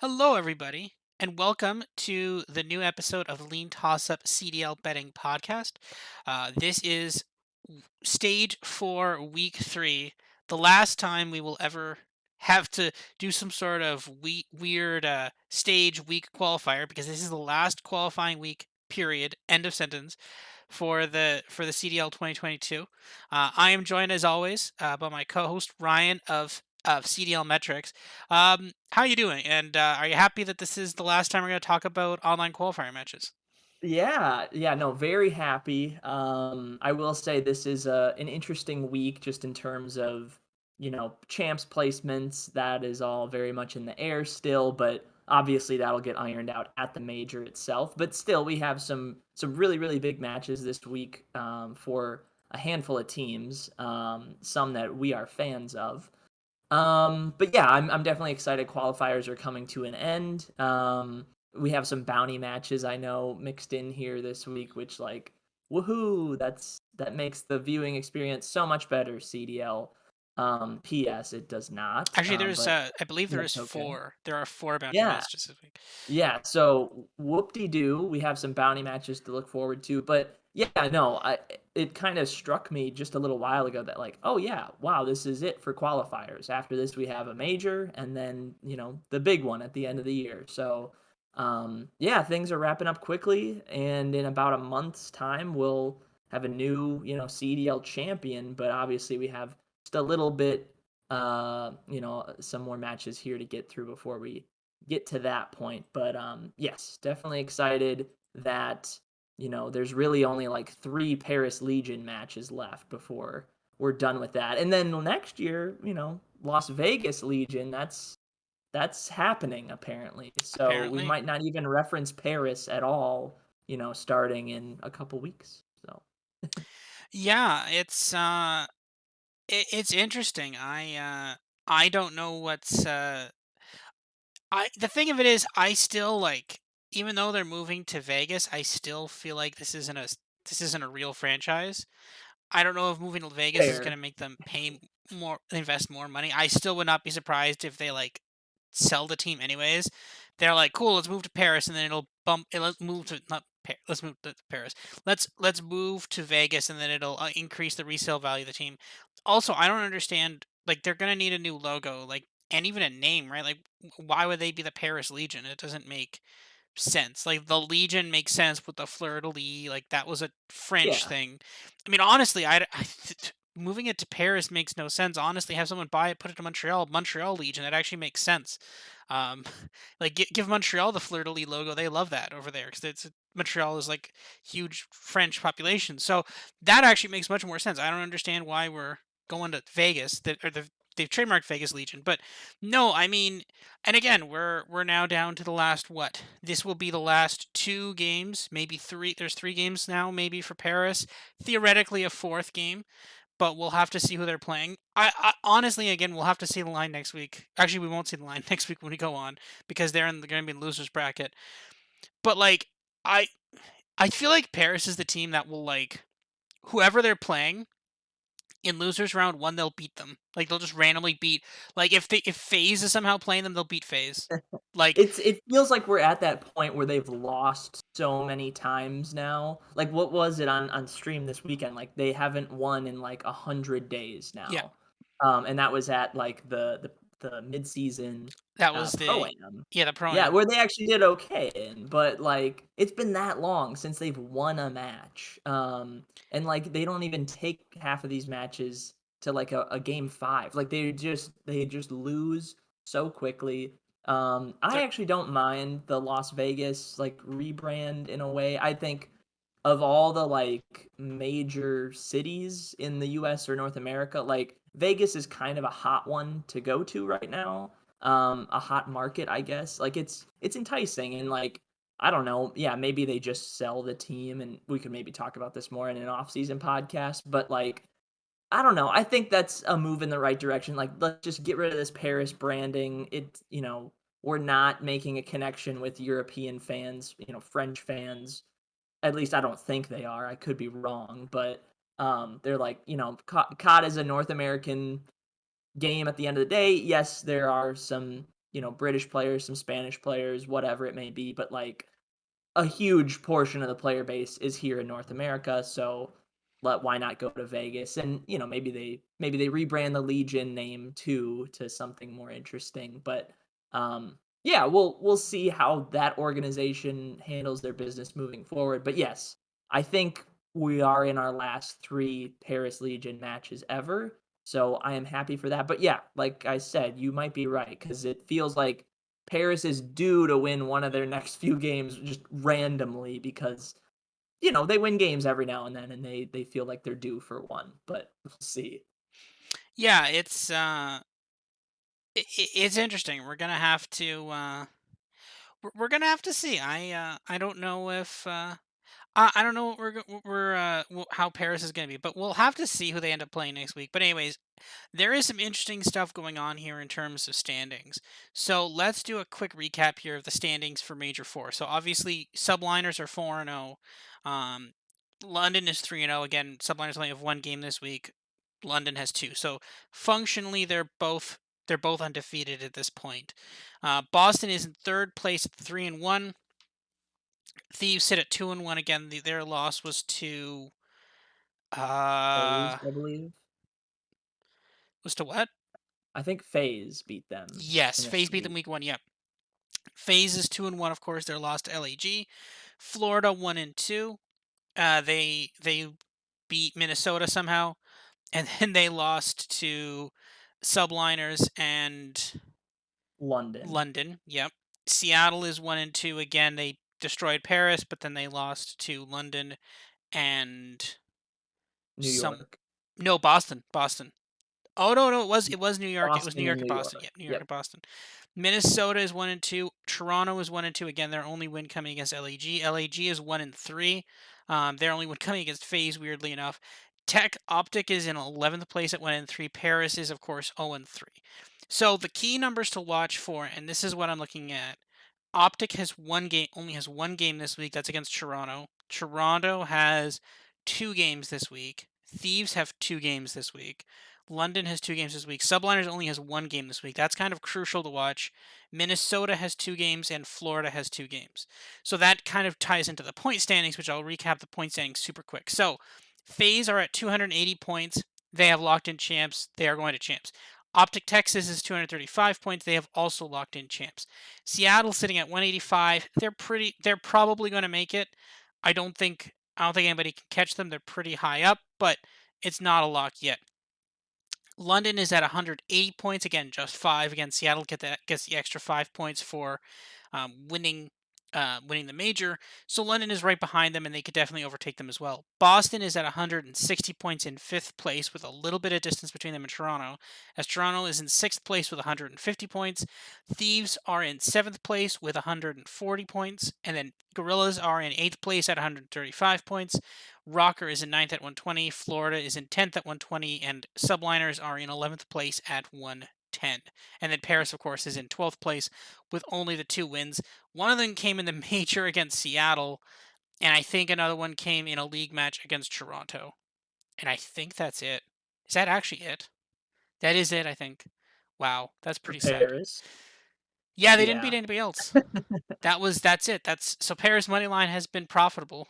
Hello, everybody, and welcome to the new episode of LeanTossup CDL Betting Podcast. This is stage 4, week 3, the last time we will ever have to do some sort of weird stage week qualifier because this is the last qualifying week. Period. End of sentence for the CDL 2022. I am joined as always by my co-host Ryan of CDLMetrics. How you doing? And are you happy that this is the last time we're going to talk about online qualifier matches? Yeah, no, very happy. I will say this is an interesting week just in terms of, champs placements. That is all very much in the air still, but obviously that'll get ironed out at the major itself. But still, we have some really, really big matches this week for a handful of teams, some that we are fans of. But yeah, I'm definitely excited. Qualifiers are coming to an end. We have some bounty matches I know mixed in here this week, which like woohoo! That makes the viewing experience so much better. CDL. P.S. It does not. Actually, there's But I believe there is that's okay. four. There are four bounty Yeah, matches this week. yeah, so whoop-de-doo, we have some bounty matches to look forward to, but yeah, no, it kind of struck me just a little while ago that like, oh yeah, wow, this is it for qualifiers. After this, we have a major, and then the big one at the end of the year. So, yeah, things are wrapping up quickly, and in about a month's time, we'll have a new CDL champion. But obviously, we have just a little bit, some more matches here to get through before we get to that point. But yes, definitely excited that there's really only like 3 Paris Legion matches left before we're done with that. And then next year, Las Vegas Legion, that's happening apparently. So we Apparently, might not even reference Paris at all, starting in a couple weeks. So yeah, it's interesting. I don't know what's I the thing of it is I still like, even though they're moving to Vegas, I still feel like this isn't a real franchise. I don't know if moving to Vegas is fair. gonna make them invest more money. I still would not be surprised if they like sell the team anyways. They're like, cool, let's move to Paris, and then let's move to not. Let's move to Paris. Let's move to Vegas, and then it'll increase the resale value of the team. Also, I don't understand. Like, they're gonna need a new logo, like, and even a name, right? Like, why would they be the Paris Legion? It doesn't make sense. Like, the Legion makes sense with the fleur de lis. Like, that was a French Yeah. thing. I mean, honestly, moving it to Paris makes no sense. Honestly, have someone buy it, put it to Montreal Legion. That actually makes sense. Um, like, give Montreal the fleur de lis logo. They love that over there because Montreal is like huge French population. So that actually makes much more sense. I don't understand why we're going to Vegas. They've trademarked Vegas Legion, but no, I mean, and again, we're now down to the last what? This will be the last 2 games, maybe 3. There's 3 games now, maybe for Paris. Theoretically, a fourth game, but we'll have to see who they're playing. I honestly, again, we'll have to see the line next week. Actually, we won't see the line next week when we go on because they're going to be in losers bracket. But like, I I feel like Paris is the team that will like whoever they're playing in losers round one, they'll beat them. Like, they'll just randomly beat. Like, if FaZe is somehow playing them, they'll beat FaZe. Like, It feels like we're at that point where they've lost so many times now. Like, what was it on stream this weekend? Like, they haven't won in like 100 days yeah, now, and that was at like the midseason that was pro the am. yeah the pro Yeah, am. where they actually did okay in, but like it's been that long since they've won a match, and like they don't even take half of these matches to like a game five. Like they just lose so quickly. I They're, actually don't mind the Las Vegas like rebrand in a way. I think of all the like major cities in the US or North America, like Vegas is kind of a hot one to go to right now. A hot market, I guess. Like it's enticing and like I don't know, yeah, maybe they just sell the team and we could maybe talk about this more in an off-season podcast, but like I don't know. I think that's a move in the right direction. Like, let's just get rid of this Paris branding. We're not making a connection with European fans, French fans. At least I don't think they are. I could be wrong, but they're like, COD is a North American game at the end of the day. Yes, there are some British players, some Spanish players, whatever it may be, but like a huge portion of the player base is here in North America, so why not go to Vegas? And maybe they rebrand the Legion name too to something more interesting. But yeah, we'll see how that organization handles their business moving forward. But yes, I think we are in our last three Paris Legion matches ever. So I am happy for that. But yeah, like I said, you might be right because it feels like Paris is due to win one of their next few games just randomly because they win games every now and then and they feel like they're due for one, but we'll see. Yeah, it's interesting. We're gonna have to we're gonna have to see. I don't know if I don't know what we're how Paris is gonna be, but we'll have to see who they end up playing next week. But anyways, there is some interesting stuff going on here in terms of standings. So let's do a quick recap here of the standings for Major Four. So obviously, subliners are 4-0. Um, London is 3-0. Again, subliners only have one game this week. London has two. So functionally, they're both undefeated at this point. Boston is in third place at 3-1. Thieves sit at 2-1 again. Their loss was to FaZe, I believe. what? I think FaZe beat them Yes, in a FaZe beat them sweep. week one. Yep. FaZe is 2-1. Of course, their loss to LAG. Florida 1-2. They beat Minnesota somehow, and then they lost to Subliners and London, London. Yep. Seattle is 1-2 again. They destroyed Paris, but then they lost to London and New some. York. No, Boston. Boston. Oh no, no, it was New York. It was New Boston and York New and Boston. York. Yeah, New York Yep. and Boston. Minnesota is 1-2. Toronto is 1-2. Again, their only win coming against LAG. LAG is 1-3. Their only win coming against FaZe, weirdly enough. Tech Optic is in 11th place at 1-3. Paris is, of course, 0-3. So the key numbers to watch for, and this is what I'm looking at. Optic has one game, only has one game this week. That's against Toronto. Toronto has two games this week. Thieves have two games this week. London has two games this week. Subliners only has one game this week. That's kind of crucial to watch. Minnesota has two games and Florida has two games. So that kind of ties into the point standings, which I'll recap the point standings super quick. So FaZe are at 280 points. They have locked in champs. They are going to champs. Optic Texas is 235 points. They have also locked in champs. Seattle sitting at 185. They're probably going to make it. I don't think anybody can catch them. They're pretty high up, but it's not a lock yet. London is at 180 points. Again, just five. Again, Seattle gets the extra 5 points for winning the major. So London is right behind them, and they could definitely overtake them as well. Boston is at 160 points in fifth place, with a little bit of distance between them and Toronto, as Toronto is in sixth place with 150 points. Thieves are in seventh place with 140 points, and then Gorillas are in eighth place at 135 points. Rocker is in ninth at 120. Florida is in 10th at 120, and Subliners are in 11th place at 110. And then Paris, of course, is in 12th place with only the two wins. One of them came in the major against Seattle, and I think another one came in a league match against Toronto. And I think that's it. Is that actually it? That is it, I think. Wow, that's For pretty sad. Paris. Yeah, they didn't beat Yeah. anybody else. That's it. That's so Paris money line has been profitable,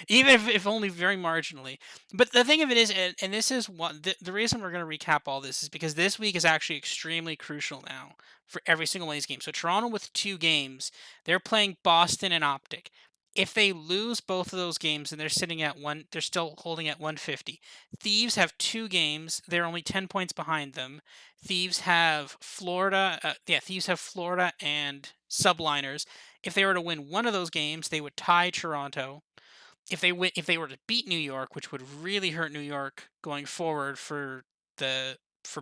even if only very marginally. But the thing of it is, and this is what the reason we're going to recap all this is because this week is actually extremely crucial now for every single one of these games. So Toronto with two games, they're playing Boston and Optic. If they lose both of those games and they're sitting at one, they're still holding at 150. Thieves have two games; they're only 10 points behind them. Thieves have Florida. Thieves have Florida and Subliners. If they were to win one of those games, they would tie Toronto. If they were to beat New York, which would really hurt New York going forward for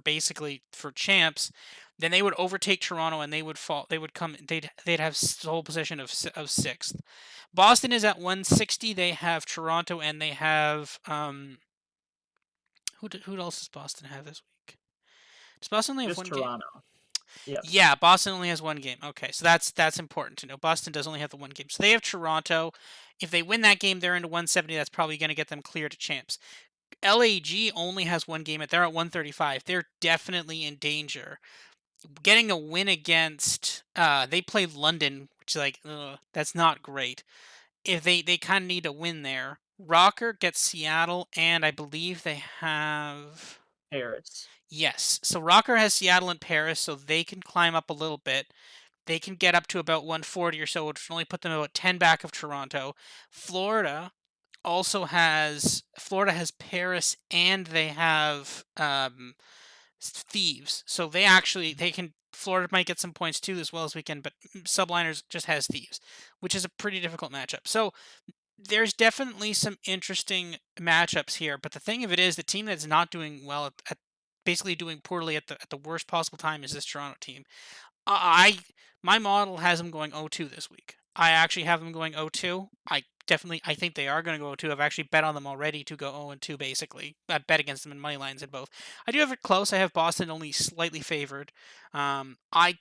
basically for champs, then they would overtake Toronto and they would fall. They would come. They'd have sole possession of sixth. Boston is at 160. They have Toronto and they have who else does Boston have this week? Does Boston only have Just one game? Toronto. Yep. Yeah, Boston only has one game. Okay, so that's important to know. Boston does only have the one game. So they have Toronto. If they win that game, they're into 170. That's probably going to get them clear to champs. LAG only has one game. They're at 135. They're definitely in danger. getting a win against they played London, which is like that's not great. If they kind of need a win there. Rocker gets Seattle, and I believe they have Harris. yes. So Rocker has Seattle and Paris, so they can climb up a little bit. They can get up to about 140 or so, which would only put them about 10 back of Toronto. Florida Florida has Paris, and they have Thieves. So they can Florida might get some points too as well as we can, but Subliners just has Thieves, which is a pretty difficult matchup. So there's definitely some interesting matchups here, but the thing of it is the team that's not doing well at basically doing poorly at the worst possible time is this Toronto team. I my model has them going 0-2 this week. I actually have them going 0-2. I think they are going to go 0-2. I've actually bet on them already to go 0-2 basically. I bet against them in money lines in both. I do have it close. I have Boston only slightly favored. I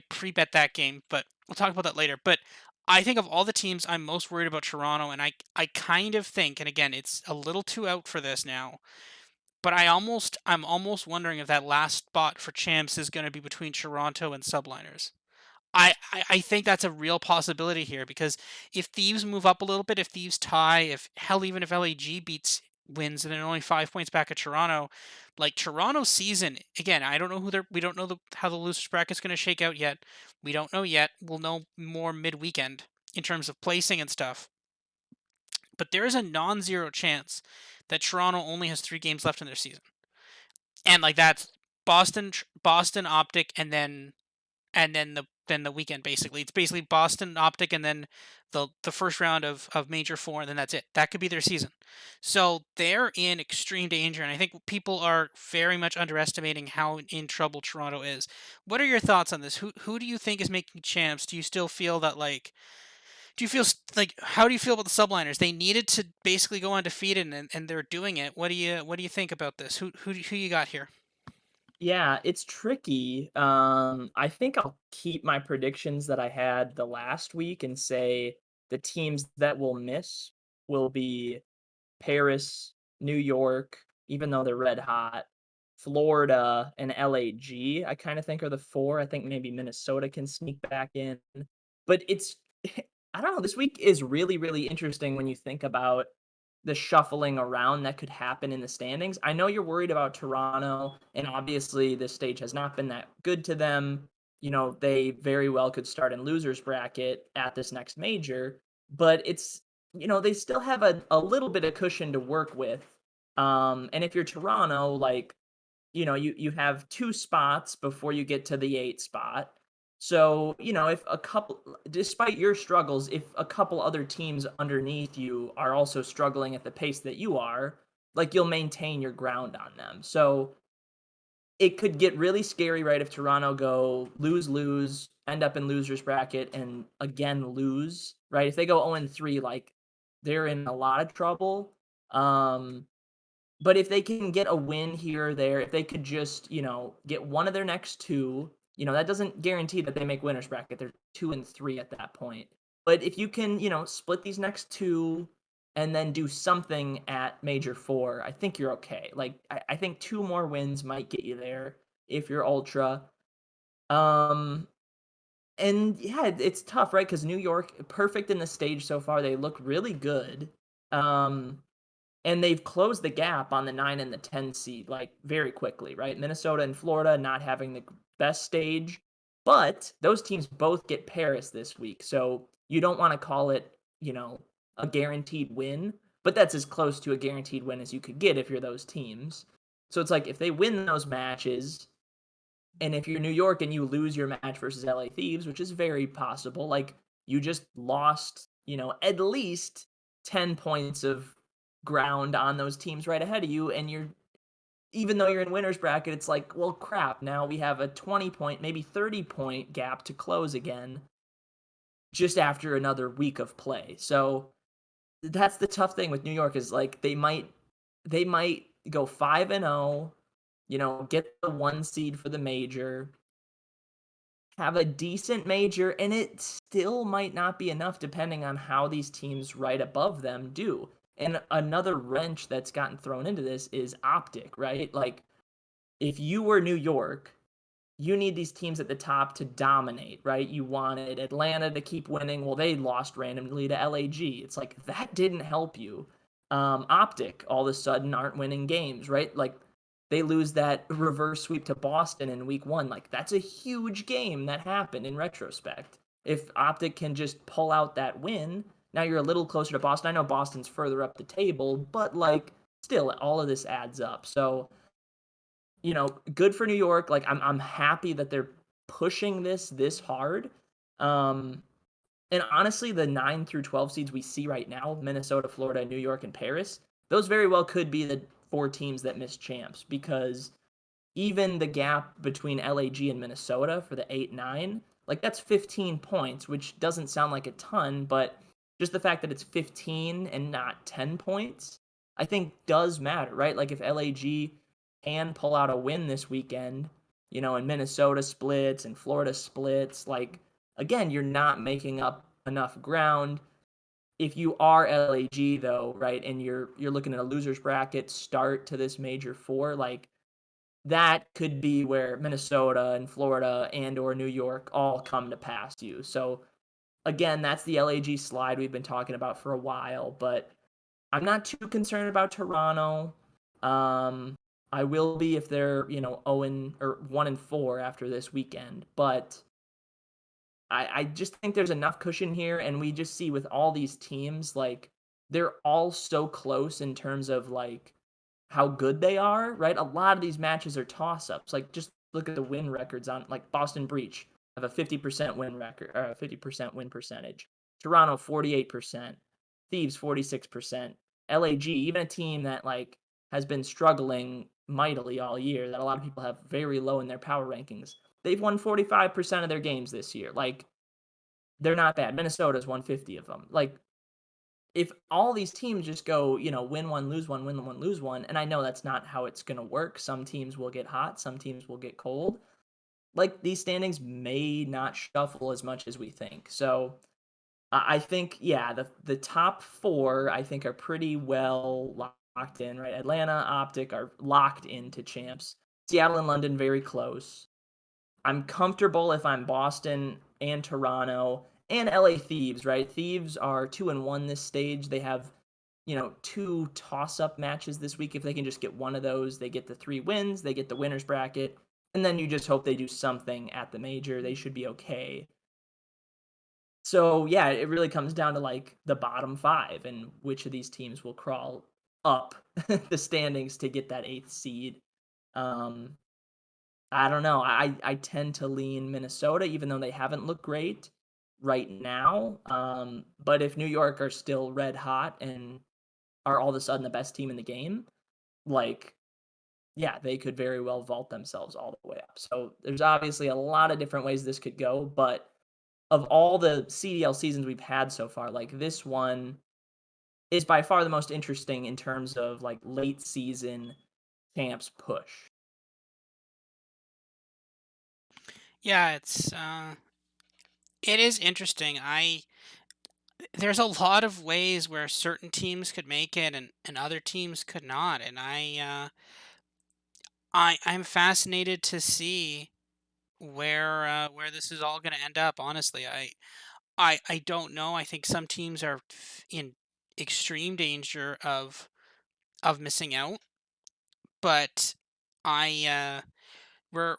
pre-bet that game, but we'll talk about that later. But I think of all the teams, I'm most worried about Toronto, and I kind of think, and again, it's a little too out for this now, but I'm almost wondering if that last spot for champs is going to be between Toronto and Subliners. I think that's a real possibility here because if Thieves move up a little bit, if Thieves tie, if hell even if LAG wins and they're only 5 points back at Toronto, like Toronto's season again, I don't know we don't know how the losers bracket's going to shake out yet. We don't know yet. We'll know more mid-weekend in terms of placing and stuff. But there is a non-zero chance that Toronto only has 3 games left in their season, and like that's Boston Optic, and then the weekend basically. It's basically Boston Optic and then the first round of Major Four, and then that's it. That could be their season. So they're in extreme danger, and I think people are very much underestimating how in trouble Toronto is. What are your thoughts on this? Who do you think is making champs? Do you still feel that like do you feel like how do you feel about the subliners? They needed to basically go undefeated, and they're doing it. What do you think about this? Who you got here? Yeah, it's tricky. I think I'll keep my predictions that I had the last week and say the teams that will miss will be Paris, New York, even though they're red hot, Florida, and LAG, I kind of think are the four. I think maybe Minnesota can sneak back in. But it's, I don't know, this week is really, really interesting when you think about the shuffling around that could happen in the standings. I know you're worried about Toronto, and obviously this stage has not been that good to them. You know, they very well could start in losers bracket at this next major, but it's they still have a little bit of cushion to work with. And if you're Toronto, like, you have 2 spots before you get to the 8 spot. So, if a couple despite your struggles, if a couple other teams underneath you are also struggling at the pace that you are, like, you'll maintain your ground on them. So, it could get really scary, right, if Toronto go lose, end up in losers bracket and again lose, right? If they go 0-3, like, they're in a lot of trouble. Um, but if they can get a win here or there, if they could just, get one of their next 2, that doesn't guarantee that they make winners bracket. They're 2 and 3 at that point. But if you can, split these next 2 and then do something at major 4, I think you're okay. Like I think 2 more wins might get you there if you're ultra. Um and yeah, it's tough, right? Because New York, perfect in the stage so far. They look really good. Um and they've closed the gap on the 9 and the 10 seed, like, very quickly, right? Minnesota and Florida not having the best stage, but those teams both get Paris this week, so you don't wanna call it, a guaranteed win, but that's as close to a guaranteed win as you could get if you're those teams. So it's like, if they win those matches, and if you're New York and you lose your match versus LA Thieves, which is very possible, like, you just lost, at least 10 points of ground on those teams right ahead of you. And even though you're in winner's bracket, it's like, well, crap. Now we have a 20 point, maybe 30-point gap to close again just after another week of play. So that's the tough thing with New York is like they might go 5-0, get the 1 seed for the major, have a decent major, and it still might not be enough depending on how these teams right above them do. And another wrench that's gotten thrown into this is optic, right? Like, if you were New York you need these teams at the top to dominate, right? You wanted Atlanta to keep winning. Well, they lost randomly to LAG. It's like that didn't help you. Optic all of a sudden aren't winning games, right? Like they lose that reverse sweep to Boston in week one. Like that's a huge game that happened in retrospect. If Optic can just pull out that win, now you're a little closer to Boston. I know Boston's further up the table, but like still, all of this adds up. So good for New York. Like I'm happy that they're pushing this hard. Um, and honestly, the 9 through 12 seeds we see right now, Minnesota, Florida, New York, and Paris, those very well could be the four teams that miss champs because even the gap between LAG and Minnesota for the 8-9, like that's 15 points, which doesn't sound like a ton, but just the fact that it's 15 and not 10 points, I think does matter, right? Like if LAG can pull out a win this weekend, and Minnesota splits and Florida splits, like again, you're not making up enough ground. If you are LAG though, right, and you're looking at a losers bracket start to this major four, like that could be where Minnesota and Florida and or New York all come to pass you. So again, that's the LAG slide we've been talking about for a while, but I'm not too concerned about Toronto. Um, I will be if they're 0 or 1-4 after this weekend, but I just think there's enough cushion here, and we just see with all these teams, like they're all so close in terms of like how good they are, right? A lot of these matches are toss-ups. Like just look at the win records on like Boston Breach have a 50% win record or a 50% win percentage. Toronto 48%, Thieves 46%, LAG, even a team that like has been struggling mightily all year that a lot of people have very low in their power rankings. They've won 45% of their games this year. Like they're not bad. Minnesota's won 50 of them. Like if all these teams just go, win one, lose one, win one, lose one, and I know that's not how it's going to work. Some teams will get hot, some teams will get cold. Like these standings may not shuffle as much as we think. So I think, yeah, the top four I think are pretty well locked in, right? Atlanta, Optic are locked into champs. Seattle and London very close. I'm comfortable if I'm Boston and Toronto and LA Thieves, right? Thieves are 2-1 this stage. They have, two toss-up matches this week. If they can just get one of those, they get the 3 wins, they get the winners bracket, and then you just hope they do something at the major. They should be okay. So yeah, it really comes down to like the bottom five and which of these teams will crawl up the standings to get that eighth seed. Um, I don't know. I tend to lean Minnesota, even though they haven't looked great right now. But if New York are still red hot and are all of a sudden the best team in the game, like, yeah, they could very well vault themselves all the way up. So there's obviously a lot of different ways this could go. But of all the CDL seasons we've had so far, like this one is by far the most interesting in terms of like late season champs push. Yeah, it is interesting. There's a lot of ways where certain teams could make it and other teams could not, and I'm fascinated to see where this is all going to end up. Honestly, I don't know. I think some teams are in extreme danger of missing out, but I we're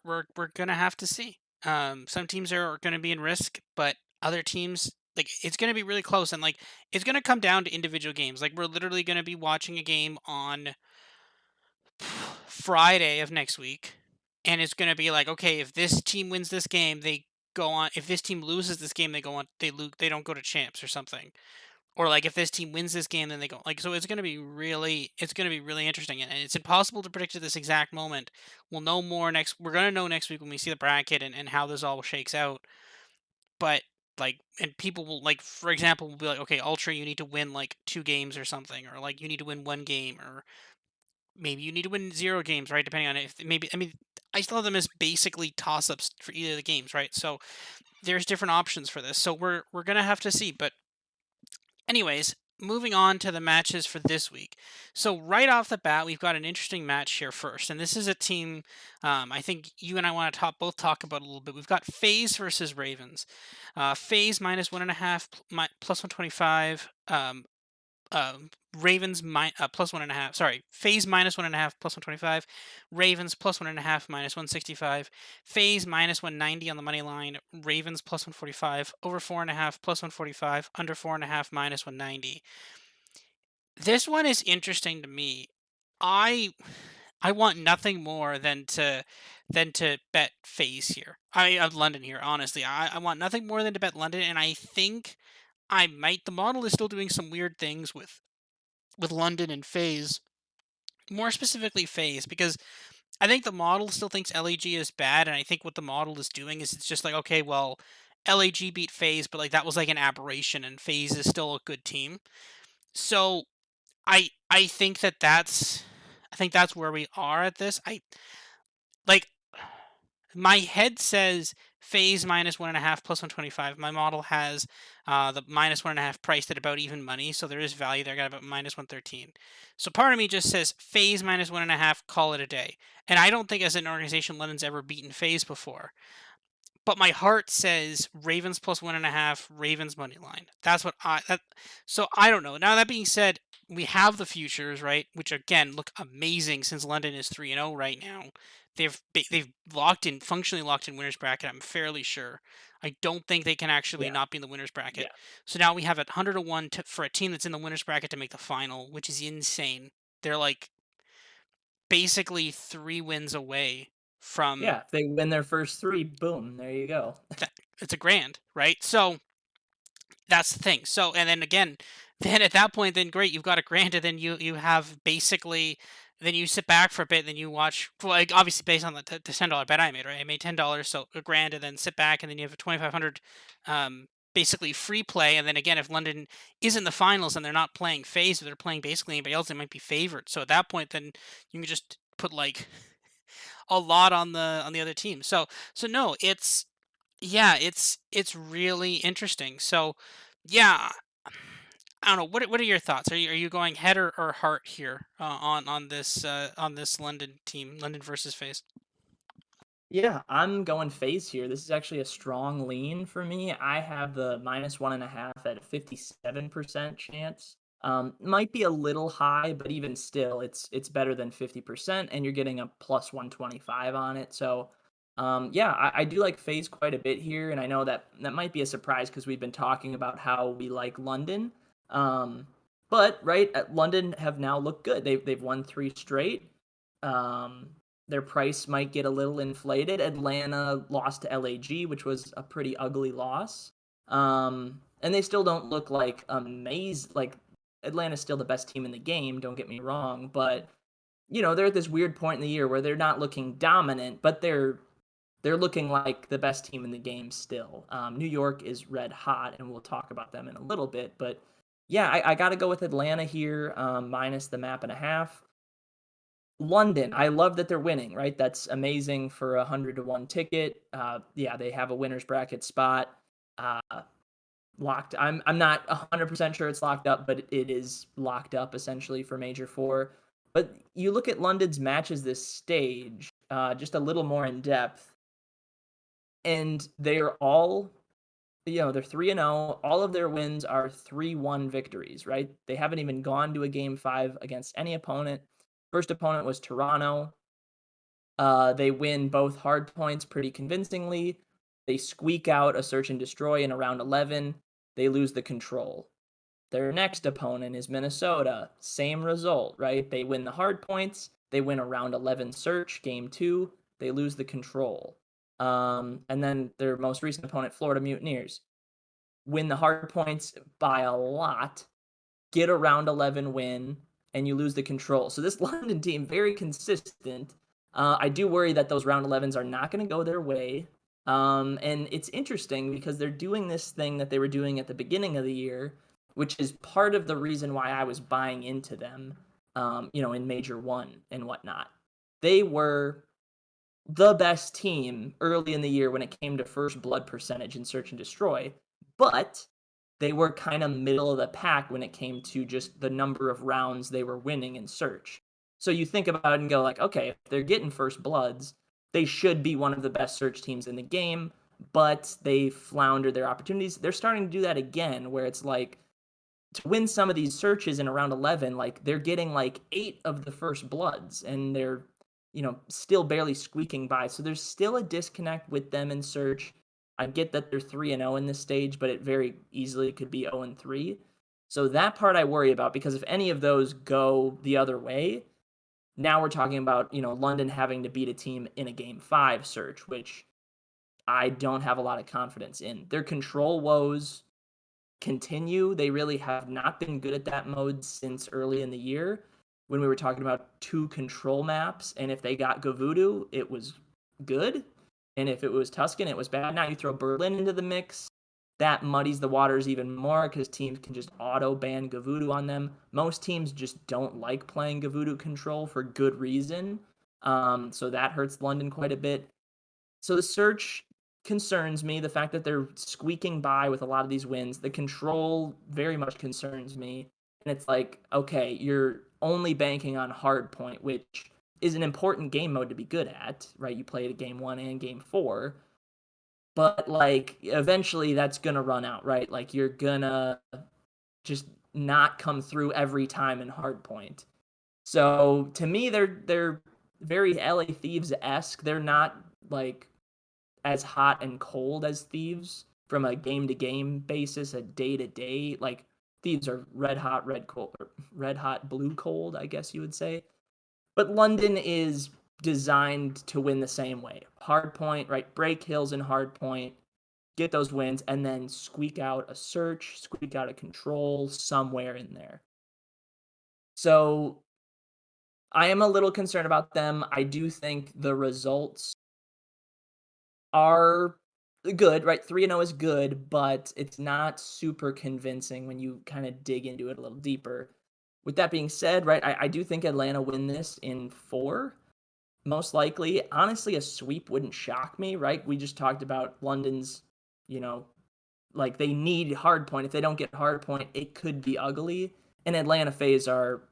gonna have to see. Some teams are gonna be in risk, but other teams, like, it's gonna be really close, and like it's gonna come down to individual games. Like we're literally gonna be watching a game on Friday of next week, and it's gonna be like, okay, if this team wins this game, they go on. If this team loses this game, they go on. They lose. They don't go to champs or something. Or like if this team wins this game, then they go like so. It's gonna be really interesting, and it's impossible to predict at this exact moment. We'll know more next. We're gonna know next week when we see the bracket and how this all shakes out. But like, and people will like, for example, will be like, okay, Ultra, you need to win like 2 games or something, or like you need to win 1 game, or maybe you need to win 0 games, right? Depending on if maybe I mean I still have them as basically toss ups for either of the games, right? So there's different options for this. So we're gonna have to see, but anyways, moving on to the matches for this week. So right off the bat, we've got an interesting match here first, and this is a team I think you and I want to both talk about a little bit. We've got FaZe versus Ravens. FaZe minus 1.5, plus 125. Ravens plus 1.5. Sorry, FaZe minus 1.5 plus 125. Ravens plus 1.5 minus 165. FaZe minus 190 on the money line. Ravens plus 145. Over 4.5 plus 145. Under 4.5 minus 190. This one is interesting to me. I I want nothing more than to bet FaZe here. London here. Honestly, I want nothing more than to bet London, and I think I might. The model is still doing some weird things with London and FaZe, more specifically FaZe, because I think the model still thinks LAG is bad, and I think what the model is doing is it's just like, okay, well, LAG beat FaZe, but like that was like an aberration, and FaZe is still a good team. So I think I think that's where we are at this. I like my head says FaZe minus 1.5 plus 125. My model has the minus 1.5 priced at about even money, so there is value there. I got about minus 113. So part of me just says FaZe minus 1.5, call it a day. And I don't think as an organization London's ever beaten FaZe before. But my heart says Ravens plus 1.5, Ravens money line. That's what I that. So I don't know. Now that being said, we have the futures, right, which again look amazing since London is 3-0 right now. They've functionally locked in winners bracket. I'm fairly sure. I don't think they can actually Yeah, not be in the winners bracket. yeah, So now we have a 100 to 1 for a team that's in the winners bracket to make the final, which is insane. They're like basically 3 wins away from yeah. If they win their first 3, boom, there you go. that. It's a grand, right? So that's the thing. So, and then again, then at that point, then great, you've got a grand, and then you have basically, then you sit back for a bit, then you watch. Well, like obviously based on the $10 bet I made, right? I made $10, so a grand, and then sit back, and then you have a 2,500, basically free play, and then again, if London is in the finals and they're not playing FaZe, or they're playing basically anybody else, they might be favored. So at that point, then you can just put like a lot on the other team. So no, it's yeah, it's really interesting. So, yeah, I don't know. What are your thoughts? Are you going head or heart here on this London team, London versus FaZe? Yeah, I'm going FaZe here. This is actually a strong lean for me. I have the minus 1.5 at a 57% chance. Might be a little high, but even still, it's better than 50%, and you're getting a plus 125 on it. So, yeah, I do like FaZe quite a bit here, and I know that that might be a surprise because we've been talking about how we like London. Um, but right, London have now looked good. They've won 3 straight. Um, their price might get a little inflated. Atlanta lost to LAG, which was a pretty ugly loss. And they still don't look like amazing. Like Atlanta's still the best team in the game. Don't get me wrong, but they're at this weird point in the year where they're not looking dominant, but they're looking like the best team in the game still. New York is red hot, and we'll talk about them in a little bit. But yeah, I got to go with Atlanta here, minus the map and a half. London, I love that they're winning, right? That's amazing for a 100 to 1 ticket. Yeah, they have a winner's bracket spot uh, locked. I'm not 100% sure it's locked up, but it is locked up essentially for Major Four. But you look at London's matches this stage, just a little more in depth, and they're all, they're 3-0. All of their wins are 3-1 victories, right? They haven't even gone to a game 5 against any opponent. First opponent was Toronto. They win both hard points pretty convincingly. They squeak out a search and destroy in around 11. They lose the control. Their next opponent is Minnesota. Same result, right? They win the hard points. They win a round 11 search, game 2. They lose the control. And then their most recent opponent, Florida Mutineers, win the hard points by a lot, get a round 11 win, and you lose the control. So this London team, very consistent. I do worry that those round 11s are not going to go their way. And it's interesting because they're doing this thing that they were doing at the beginning of the year, which is part of the reason why I was buying into them, in Major 1 and whatnot. They were the best team early in the year when it came to first blood percentage in Search and Destroy. But they were kind of middle of the pack when it came to just the number of rounds they were winning in search. So you think about it and go like, okay, if they're getting first bloods, they should be one of the best search teams in the game, but they flounder their opportunities. They're starting to do that again, where it's like to win some of these searches in around 11, like they're getting like 8 of the first bloods and they're, still barely squeaking by. So there's still a disconnect with them in search. I get that they're 3 and 0 in this stage, but it very easily could be 0 and 3. So that part I worry about because if any of those go the other way, now we're talking about, London having to beat a team in a game 5 search, which I don't have a lot of confidence in. Their control woes continue. They really have not been good at that mode since early in the year when we were talking about 2 control maps. And if they got Gavudu, it was good. And if it was Tuscan, it was bad. Now you throw Berlin into the mix. That muddies the waters even more because teams can just auto ban Gavudu on them. Most teams just don't like playing Gavudu control for good reason. So that hurts London quite a bit. So the search concerns me. The fact that they're squeaking by with a lot of these wins, the control very much concerns me. And it's like, okay, you're only banking on hard point, which is an important game mode to be good at, right? You play it at game 1 and game 4, but like eventually that's gonna run out, right? Like you're gonna just not come through every time in hard point. So to me, they're very LA Thieves esque. They're not like as hot and cold as Thieves from a game to game basis, a day to day. Like Thieves are red hot, red cold, or red hot, blue cold, I guess you would say. But London is designed to win the same way. Hard point, right? Break hills and hard point, get those wins, and then squeak out a search, squeak out a control somewhere in there. So I am a little concerned about them. I do think the results are good, right? 3 and 0 is good, but it's not super convincing when you kind of dig into it a little deeper. With that being said, right, I do think Atlanta win this in 4, most likely. Honestly, a sweep wouldn't shock me, right? We just talked about London's, you know, like they need hard point. If they don't get hard point, it could be ugly. And Atlanta FaZe are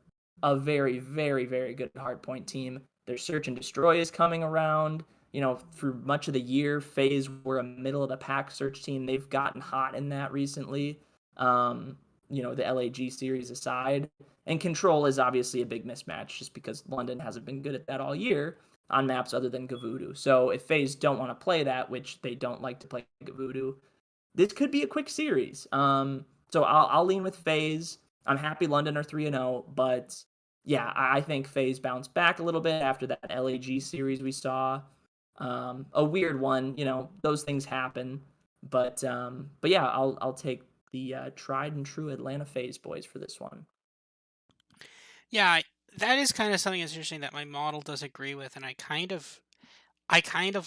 a very, very, very good hard point team. Their search and destroy is coming around. Through much of the year, FaZe were a middle of the pack search team. They've gotten hot in that recently. The LAG series aside. And control is obviously a big mismatch just because London hasn't been good at that all year on maps other than Gavudu. So if FaZe don't want to play that, which they don't like to play Gavudu, this could be a quick series. So I'll lean with FaZe. I'm happy London are 3 and 0, but yeah, I think FaZe bounced back a little bit after that LAG series we saw. A weird one, those things happen. But yeah, I'll take the tried and true Atlanta FaZe boys for this one. Yeah, that is kind of something that's interesting that my model does agree with, and I kind of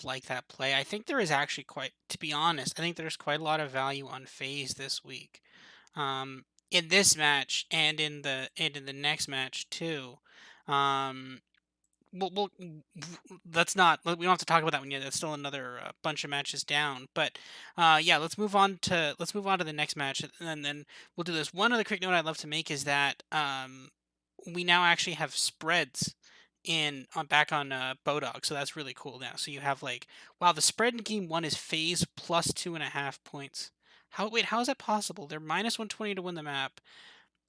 like that play. I think there is actually quite, to be honest, I think there's quite a lot of value on phase this week, in this match and in the next match too. Um, that's not. We don't have to talk about that one yet. That's still another bunch of matches down. But yeah, let's move on to the next match, and then we'll do this. One other quick note I'd love to make is that we now actually have spreads back on Bodog, so that's really cool now. So you have like, wow, the spread in game one is phase plus 2.5 points. How is that possible? They're minus 120 to win the map,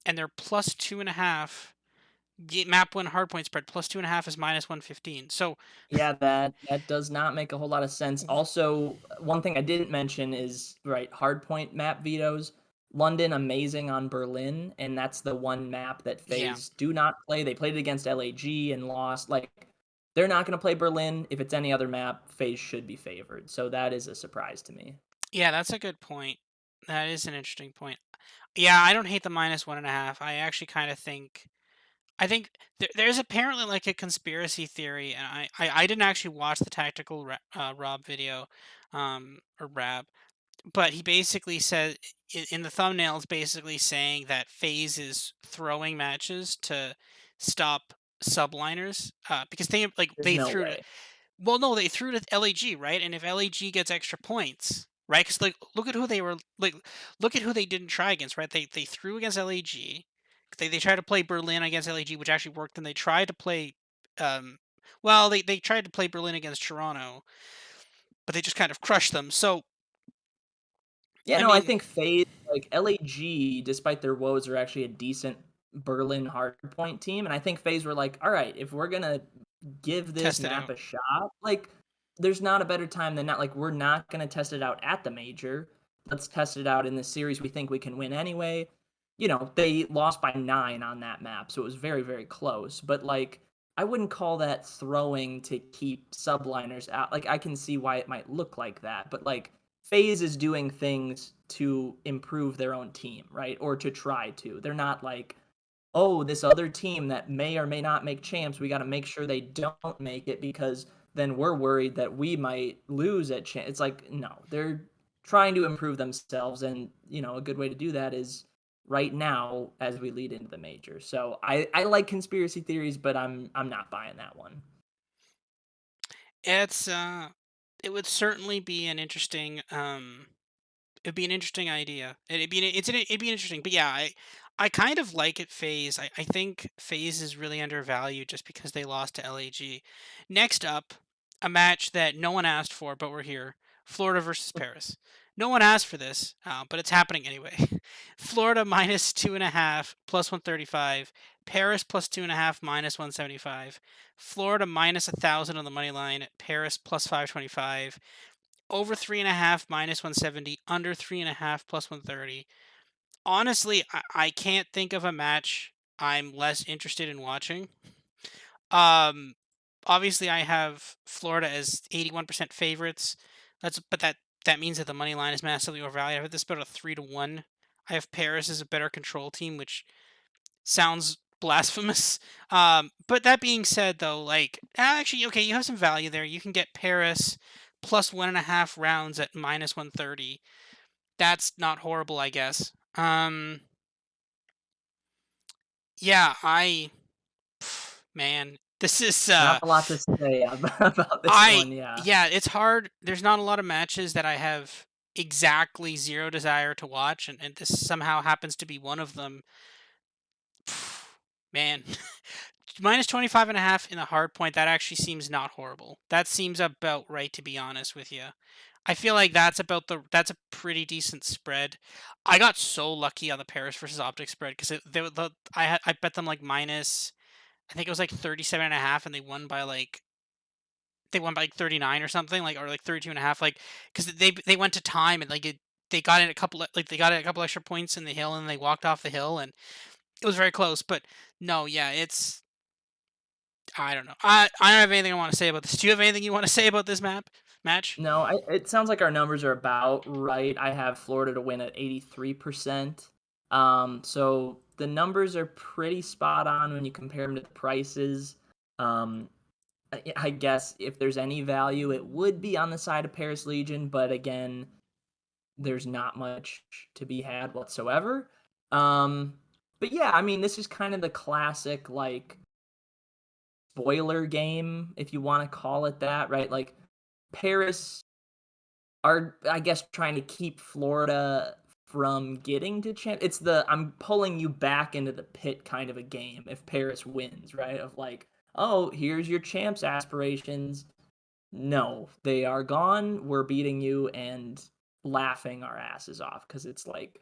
and they're plus 2.5. Map one hardpoint spread plus 2.5 is minus 115. So Yeah, that does not make a whole lot of sense. w- Also, one thing I didn't mention is right, hardpoint map vetoes. London amazing on Berlin, and that's the one map that yeah, FaZe do not play. They played it against LAG and lost. Like they're not going to play Berlin. If it's any other map, FaZe should be favored. So that is a surprise to me. yeah, that's a good point. That is an interesting point. Yeah, I don't hate the minus 1.5. I actually kind of think. I think there's apparently like a conspiracy theory, and I didn't actually watch the tactical Rob video, or Rab, but he basically said in the thumbnail, it's basically saying that FaZe is throwing matches to stop subliners, because they like There's they no threw to way. well no they threw to LAG, right, and if LAG gets extra points, right? Because like, look at who they were like. Look at who they didn't try against, right? They threw against LAG. They tried to play Berlin against LAG, which actually worked, and they tried to play. Um, well, they tried to play Berlin against Toronto, but they just kind of crushed them. So Yeah, I no, I mean, think FaZe, like LAG, despite their woes, are actually a decent Berlin hardpoint team, and I think FaZe were like, all right, if we're gonna give this test it map out. a shot, like, there's not a better time than not. Like, we're not gonna test it out at the major. Let's test it out in this series. We think we can win anyway. They lost by 9 on that map, so it was very, very close. But like, I wouldn't call that throwing to keep subliners out. Like, I can see why it might look like that, but like FaZe is doing things to improve their own team, right? Or to try to. They're not like, oh, this other team that may or may not make champs, we got to make sure they don't make it because then we're worried that we might lose at champ. It's like, no, they're trying to improve themselves. And, a good way to do that is right now as we lead into the major. So I like conspiracy theories, but I'm not buying that one. It's it would certainly be an interesting it'd be an interesting idea. It'd be interesting. But yeah, I kind of like it phase. I think phase is really undervalued just because they lost to LAG. Next up, a match that no one asked for, but we're here. Florida versus Paris. No one asked for this, but it's happening anyway. Florida minus 2.5 plus 135. Paris plus 2.5 minus 175. Florida minus 1,000 on the money line. Paris plus 525. Over 3.5 minus 170, under 3.5 plus 130. Honestly, I can't think of a match I'm less interested in watching. Um, Obviously, I have Florida as 81% favorites. But that means that the money line is massively overvalued. I have this about a 3-1. I have Paris as a better control team, which sounds blasphemous. But that being said, though, like actually, okay, you have some value there. You can get Paris plus 1.5 rounds at minus 130. That's not horrible, I guess. Yeah, man, this is Not a lot to say about this I one. Yeah. yeah, it's hard. There's not a lot of matches that I have exactly zero desire to watch, and this somehow happens to be one of them. Man, minus 25.5 in the hard point, that actually seems not horrible. That seems about right, to be honest with you. I feel like that's a pretty decent spread. I got so lucky on the Paris versus Optic spread because I bet them like minus, I think it was like 37.5, and they won by like 39 or something, like, or like 32.5, like, because they went to time, and like they got in a they got in a couple extra points in the hill, and they walked off the hill, and it was very close. But no, yeah, it's, I don't know. I don't have anything I want to say about this. Do you have anything you want to say about this match? No, it sounds like our numbers are about right. I have Florida to win at 83%. So the numbers are pretty spot on when you compare them to the prices. Um, I guess if there's any value, it would be on the side of Paris Legion, but again, there's not much to be had whatsoever. Um, but yeah, I mean, this is kind of the classic, like, spoiler game, if you want to call it that, right? Like, Paris are, I guess, trying to keep Florida from getting to champ. It's the I'm pulling you back into the pit kind of a game if Paris wins, right? Of like, oh, here's your champs aspirations. No, they are gone. We're beating you and laughing our asses off because it's like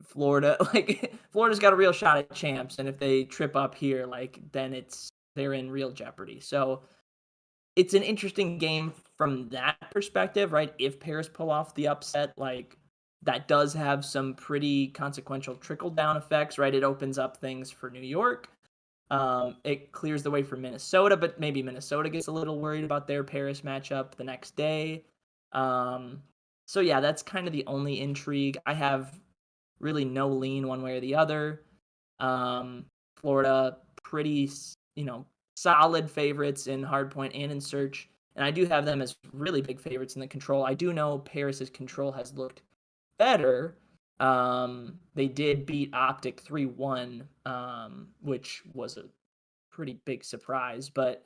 Florida, like Florida's got a real shot at champs, and if they trip up here, like then they're in real jeopardy. So it's an interesting game from that perspective, right? If Paris pull off the upset, like that does have some pretty consequential trickle down effects, right? It opens up things for New York. It clears the way for Minnesota, but maybe Minnesota gets a little worried about their Paris matchup the next day. Um, so yeah, that's kind of the only intrigue. I have really no lean one way or the other. Um, Florida, pretty, solid favorites in hardpoint and in search. And I do have them as really big favorites in the control. I do know Paris's control has looked better. They did beat Optic 3-1, which was a pretty big surprise. But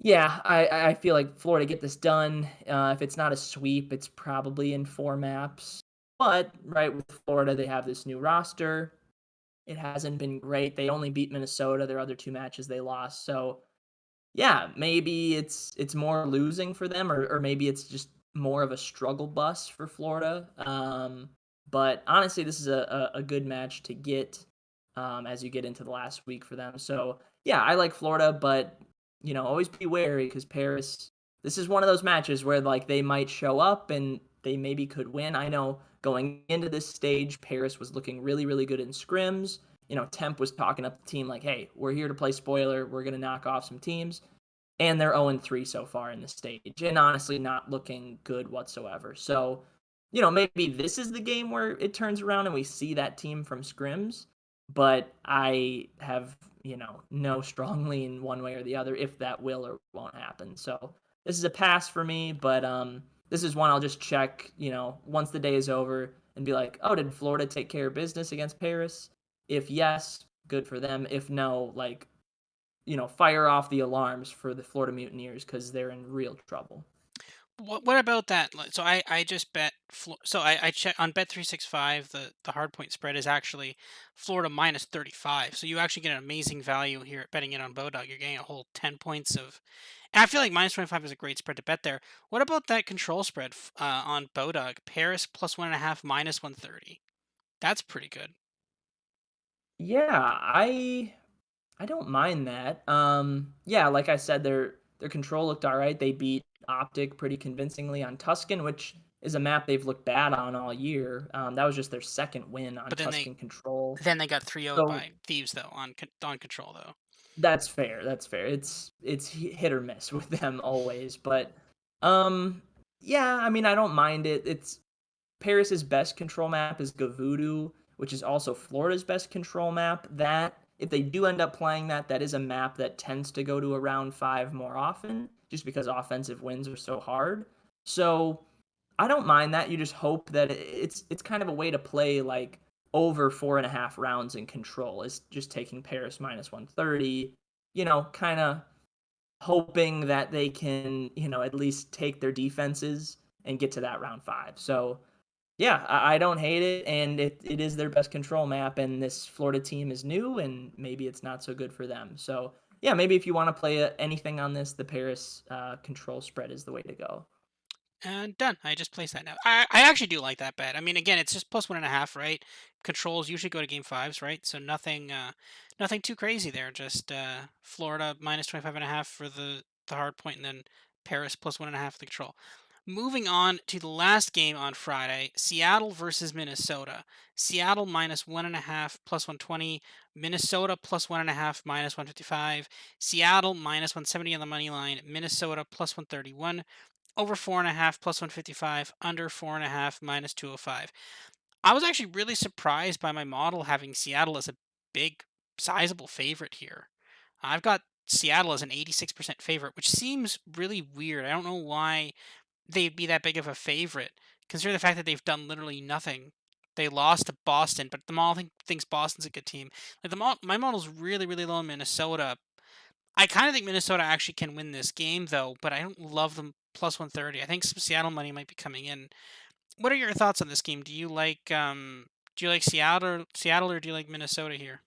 Yeah, I feel like Florida get this done. If it's not a sweep, it's probably in 4 maps. But, right, with Florida, they have this new roster. It hasn't been great. They only beat Minnesota, their other 2 matches they lost. So, yeah, maybe it's more losing for them, or maybe it's just more of a struggle bus for Florida. But honestly, this is a good match to get as you get into the last week for them. So yeah, I like Florida, but always be wary because Paris. This is one of those matches where like they might show up and they maybe could win. I know going into this stage, Paris was looking really really good in scrims. Temp was talking up the team like, "Hey, we're here to play spoiler. We're gonna knock off some teams." And they're 0-3 so far in the stage, and honestly not looking good whatsoever. So, maybe this is the game where it turns around and we see that team from scrims, but I have, no strong lean one way or the other if that will or won't happen. So, this is a pass for me, but this is one I'll just check, once the day is over and be like, "Oh, did Florida take care of business against Paris?" If yes, good for them. If no, like fire off the alarms for the Florida Mutineers because they're in real trouble. What about that? So I just bet so I check on Bet365. The hard point spread is actually Florida minus 35. So you actually get an amazing value here at betting it on Bodog. You're getting a whole 10 points of, and I feel like minus 25 is a great spread to bet there. What about that control spread on Bodog? Paris plus 1.5 minus 130. That's pretty good. Yeah, I don't mind that. Yeah, like I said, their control looked all right. They beat Optic pretty convincingly on Tuscan, which is a map they've looked bad on all year. That was just their second win on But Tuscan Control. then they got 3-0'd So by Thieves though on control though. that's fair. That's fair. It's hit or miss with them always, but um, yeah. I mean, I don't mind it. It's Paris's best control map is Gavudu, which is also Florida's best control map. That if they do end up playing that, that is a map that tends to go to around 5 more often, just because offensive wins are so hard. So I don't mind that. You just hope that it's kind of a way to play like over 4.5 rounds in control is just taking Paris minus 130. Kind of hoping that they can at least take their defenses and get to that round 5. So yeah, I don't hate it, and it is their best control map, and this Florida team is new, and maybe it's not so good for them. So yeah, maybe if you want to play anything on this, the Paris control spread is the way to go. And done. I just placed that now. I actually do like that bet. I mean, again, it's just plus 1.5, right? Controls usually go to game fives, right? So nothing too crazy there. Just Florida minus 25.5 for the hard point, and then Paris plus 1.5 for the control. Moving on to the last game on Friday, Seattle versus Minnesota. Seattle minus 1.5 plus 120. Minnesota plus 1.5 minus 155. Seattle minus 170 on the money line. Minnesota plus 131. Over 4.5 plus 155, under 4.5 minus 205. I was actually really surprised by my model having Seattle as a big, sizable favorite here. I've got Seattle as an 86% favorite, which seems really weird. I don't know why they'd be that big of a favorite, considering the fact that they've done literally nothing. They lost to Boston, but the model thinks Boston's a good team. Like my model's really, really low in Minnesota. I kind of think Minnesota actually can win this game, though, but I don't love them plus 130. I think some Seattle money might be coming in. What are your thoughts on this game? Do you like Seattle or do you like Minnesota here?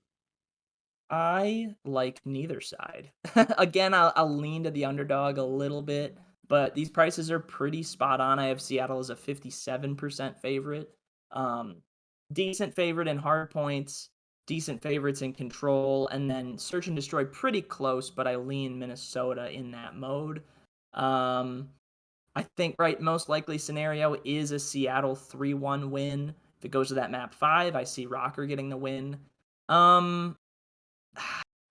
I like neither side. Again, I'll lean to the underdog a little bit, but these prices are pretty spot on. I have Seattle as a 57% favorite. Um, Decent favorite in hard points, decent favorites in control, and then search and destroy pretty close, but I lean Minnesota in that mode. Um, I think right most likely scenario is a Seattle 3-1 win. If it goes to that map 5, I see Rocker getting the win. Um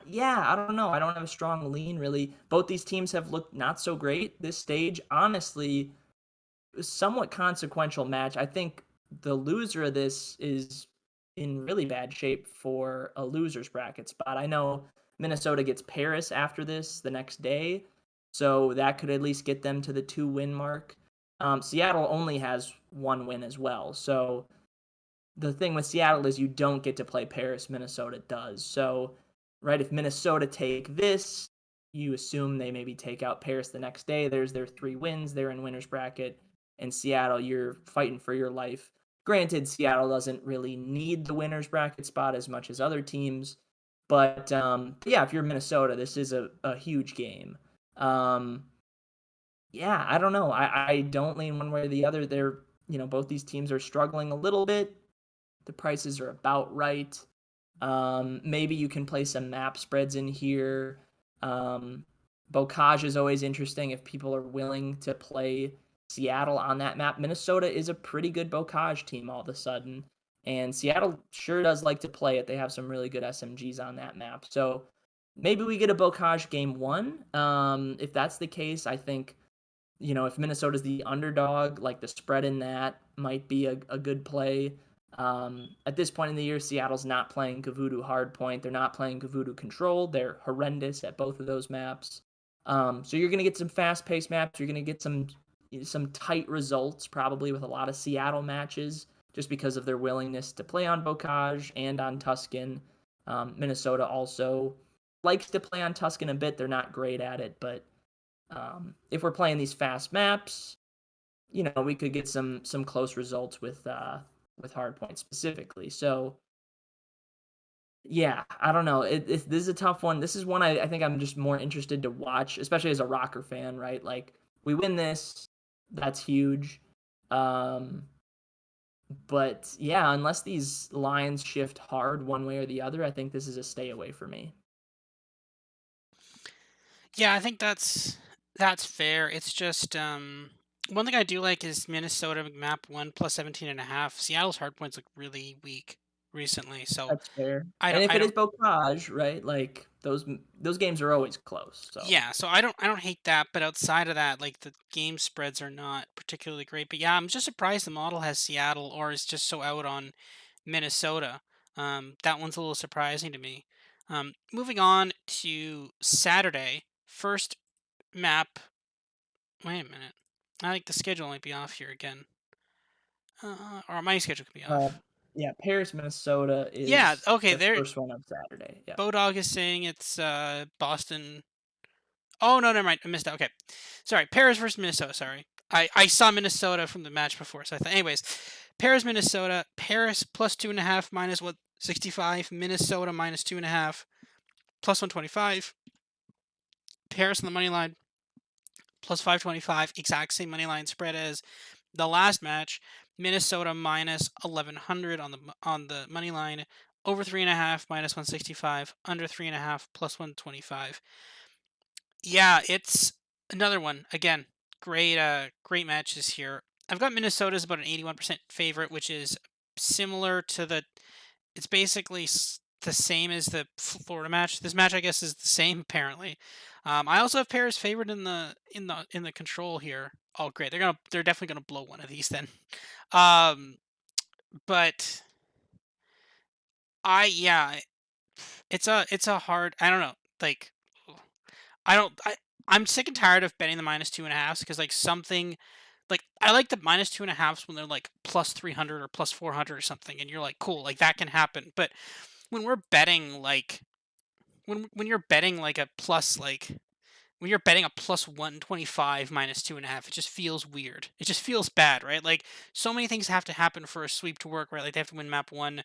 yeah, I don't know. I don't have a strong lean really. Both these teams have looked not so great this stage. Honestly, somewhat consequential match. I think the loser of this is in really bad shape for a loser's bracket spot. I know Minnesota gets Paris after this the next day, so that could at least get them to the 2-win mark. Seattle only has 1 win as well, so the thing with Seattle is you don't get to play Paris. Minnesota does. So, right, if Minnesota take this, you assume they maybe take out Paris the next day. There's their 3 wins, they're in winner's bracket. And Seattle, you're fighting for your life. Granted, Seattle doesn't really need the winner's bracket spot as much as other teams, but, yeah, if you're Minnesota, this is a huge game. Um, yeah, I don't know. I don't lean one way or the other. They're both these teams are struggling a little bit. The prices are about right. Maybe you can play some map spreads in here. Um, Bocage is always interesting if people are willing to play Seattle on that map. Minnesota is a pretty good Bocage team all of a sudden, and Seattle sure does like to play it. They have some really good SMGs on that map. So maybe we get a Bocage game one. If that's the case, I think if Minnesota's the underdog, like the spread in that might be a good play. At this point in the year, Seattle's not playing Kavudu Hardpoint. They're not playing Kavudu Control. They're horrendous at both of those maps. So you're going to get some fast-paced maps. You're going to get some tight results, probably with a lot of Seattle matches, just because of their willingness to play on Bocage and on Tuscan. Minnesota also likes to play on Tuscan a bit. They're not great at it, but if we're playing these fast maps, we could get some close results with hardpoint specifically. So yeah, I don't know. This is a tough one. This is one I think I'm just more interested to watch, especially as a Rocker fan, right? Like we win this, that's huge. Um, but yeah, unless these lines shift hard one way or the other, I think this is a stay away for me. Yeah, I think that's fair. It's just one thing I do like is Minnesota map 1 plus 17.5. Seattle's hardpoints look really weak recently, so That's fair. I And don't if I it is don't Bocage, right? Like those games are always close. So yeah, so I don't hate that, but outside of that, like the game spreads are not particularly great. But yeah, I'm just surprised the model has Seattle or is just so out on Minnesota. That one's a little surprising to me. Moving on to Saturday, first map. Wait a minute. I think the schedule might be off here again. Or my schedule could be Uh, off. yeah, Paris, Minnesota Yeah, is okay, the there first one of Saturday. Yeah, Bodog is saying it's Boston. Oh no, never mind. I missed that. Okay. Sorry. Paris versus Minnesota, sorry. I saw Minnesota from the match before, so I thought anyways. Paris, Minnesota. Paris plus 2.5 minus 165. Minnesota minus 2.5 plus 125. Paris on the money line plus 525. Exact same money line spread as the last match. Minnesota minus 1100 on the money line. Over 3.5 minus 165. Under 3.5 plus 125. Yeah, it's another one. Again, great matches here. I've got Minnesota as about an 81% favorite, which is similar to the. It's basically the same as the Florida match. This match, I guess, is the same apparently. I also have Paris favored in the control here. Oh, great! They're definitely gonna blow one of these then. Um, but yeah, it's a hard. I don't know. Like I don't. I'm sick and tired of betting the minus 2.5s because like something like I like the minus 2.5s when they're like plus 300 or plus 400 or something, and you're like, cool, like that can happen. But when we're betting like when you're betting like a plus like when you're betting a plus 125 minus 2.5, it just feels weird. It just feels bad, right? Like so many things have to happen for a sweep to work, right? Like they have to win map one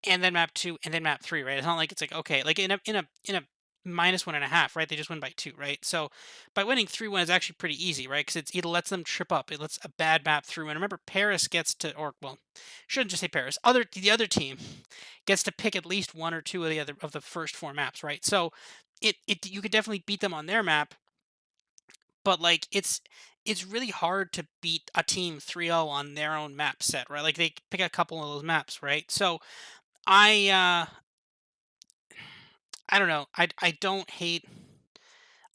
and then map two and then map three, right? It's not like it's like, okay, like in a minus 1.5, right? They just win by two, right? So by winning 3-1 is actually pretty easy, right? Because it lets them trip up. It lets a bad map through. And remember, Paris gets to, or well, shouldn't just say Paris. The other team gets to pick at least one or two of the first four maps, right? So it you could definitely beat them on their map, but like it's really hard to beat a team 3-0 on their own map set, right? Like they pick a couple of those maps, right? So I I don't know. I don't hate.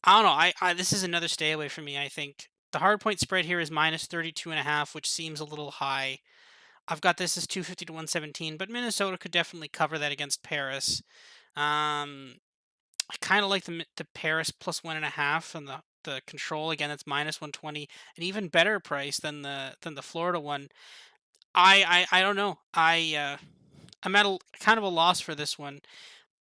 I don't know. I this is another stay away from me. I think the hard point spread here is minus 32.5, which seems a little high. I've got this as 250 to 117, but Minnesota could definitely cover that against Paris. I kind of like the Paris plus 1.5 and the control again. That's minus 120, an even better price than the Florida one. I don't know. I'm at a kind of a loss for this one.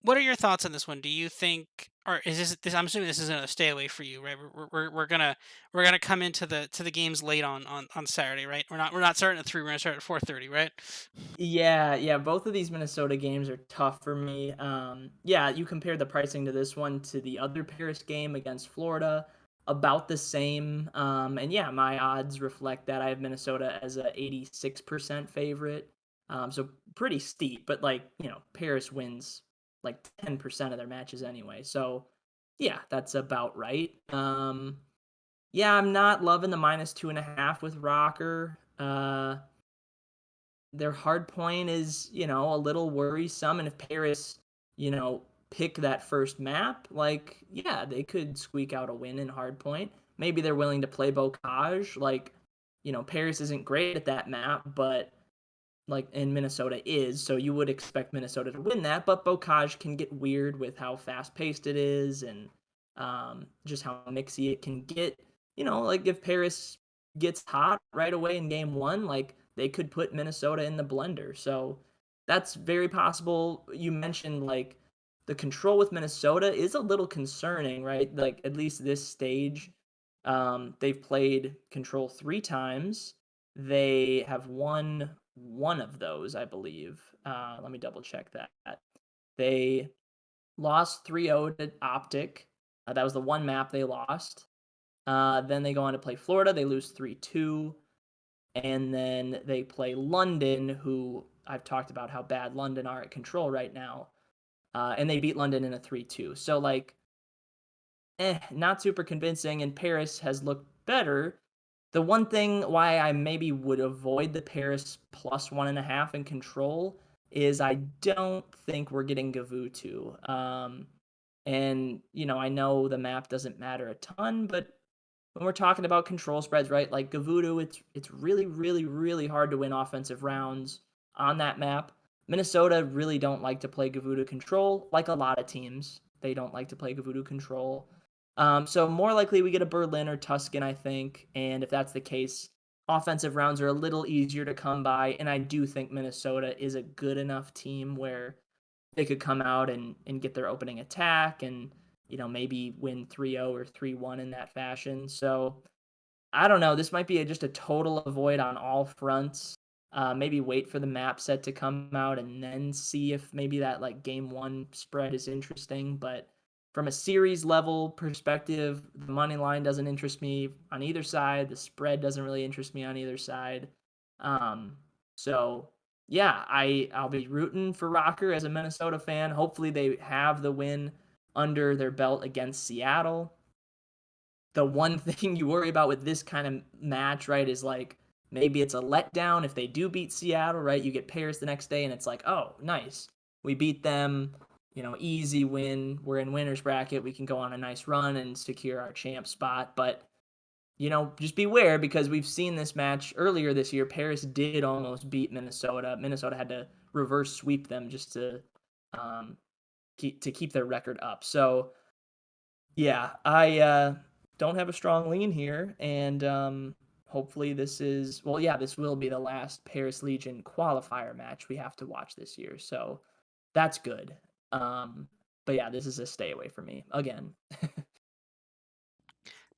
What are your thoughts on this one? Do you think, or is this? I'm assuming this isn't a stay away for you, right? We're gonna come into the games late on Saturday, right? We're not starting at 3. We're gonna start at 4:30, right? Yeah, yeah, both of these Minnesota games are tough for me. Yeah, you compare the pricing to this one to the other Paris game against Florida, about the same. And yeah, my odds reflect that I have Minnesota as a 86% favorite. So pretty steep, but like, Paris wins like 10% of their matches anyway. So yeah, that's about right. Yeah, I'm not loving the -2.5 with Rocker. Their hard point is, a little worrisome. And if Paris, pick that first map, like, yeah, they could squeak out a win in hard point. Maybe they're willing to play Bocage. Like, Paris isn't great at that map, but like in Minnesota is, so you would expect Minnesota to win that, but Bocage can get weird with how fast paced it is and just how mixy it can get. Like if Paris gets hot right away in game one, like they could put Minnesota in the blender. So that's very possible. You mentioned like the control with Minnesota is a little concerning, right? Like at least this stage, they've played control 3 times. They have won one of those, I believe. Let me double check that. They lost 3-0 to Optic. That was the one map they lost. Then they go on to play Florida. They lose 3-2. And then they play London, who I've talked about how bad London are at control right now. And they beat London in a 3-2. So, like, not super convincing. And Paris has looked better. The one thing why I maybe would avoid the Paris +1.5 in control is I don't think we're getting Gavutu. And I know the map doesn't matter a ton, but when we're talking about control spreads, right? Like Gavutu, it's really, really, really hard to win offensive rounds on that map. Minnesota really don't like to play Gavutu control, like a lot of teams. They don't like to play Gavutu control. So more likely we get a Berlin or Tuscan, I think. And if that's the case, offensive rounds are a little easier to come by. And I do think Minnesota is a good enough team where they could come out and get their opening attack and maybe win 3-0 or 3-1 in that fashion. So I don't know. This might be just a total avoid on all fronts. Maybe wait for the map set to come out and then see if maybe that like game one spread is interesting. But from a series level perspective, the money line doesn't interest me on either side. The spread doesn't really interest me on either side. Um, so yeah, I'll be rooting for Rocker as a Minnesota fan. Hopefully they have the win under their belt against Seattle. The one thing you worry about with this kind of match, right, is like maybe it's a letdown if they do beat Seattle, right? You get Paris the next day and it's like, oh, nice. We beat them, easy win. We're in winner's bracket. We can go on a nice run and secure our champ spot. But, just beware because we've seen this match earlier this year. Paris did almost beat Minnesota. Minnesota had to reverse sweep them just to um, keep their record up. So yeah, I don't have a strong lean here, and hopefully this will be the last Paris Legion qualifier match we have to watch this year, so that's good. Um, but yeah, this is a stay away for me again.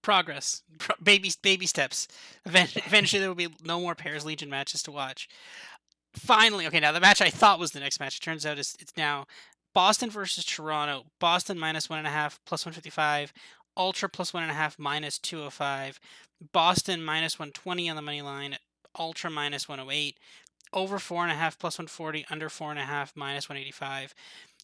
Progress, baby steps. Eventually, there will be no more Paris Legion matches to watch. Finally, okay, now the match I thought was the next match, it turns out it's now Boston versus Toronto. Boston -1.5 +155. Ultra +1.5 -205. Boston -120 on the money line. Ultra -108. Over 4.5 +140. Under 4.5 -185.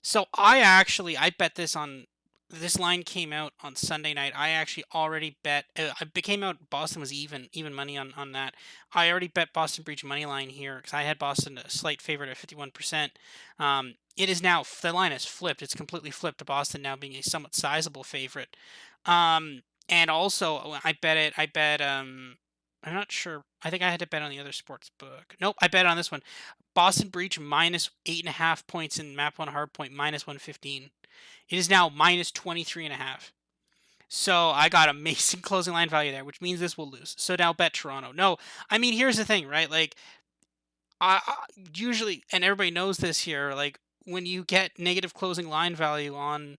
So I bet this on this line came out on Sunday night. I actually already bet. I became out Boston was even money on that. I already bet Boston breach money line here because I had Boston a slight favorite at 51%. It is now the line has flipped. It's completely flipped to Boston now being a somewhat sizable favorite. And also I bet it. I bet. I'm not sure. I think I had to bet on the other sports book. Nope, I bet on this one. Boston Breach -8.5 points in map one hardpoint -115. It is now -23.5. So I got amazing closing line value there, which means this will lose. So now bet Toronto. No, I mean here's the thing, right? Like I usually, and everybody knows this here. Like when you get negative closing line value on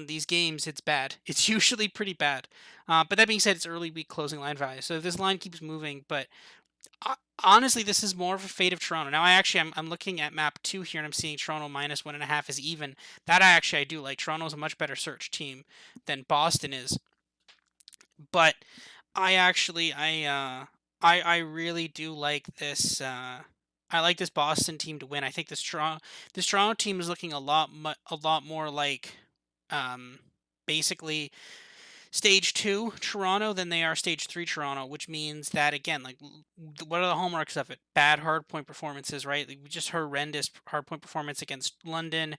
these games, it's bad. It's usually pretty bad. But that being said, it's early week closing line value. So if this line keeps moving, but honestly, this is more of a fate of Toronto. Now, I'm looking at map two here, and I'm seeing Toronto -1.5 is even. That I do like. Toronto's a much better search team than Boston is, but I really do like this. I like this Boston team to win. I think this Toronto team is looking a lot more like um, basically stage two Toronto than they are stage three Toronto, which means that again, like, what are the hallmarks of it? Bad hard point performances, right? Like, we just horrendous hard point performance against London,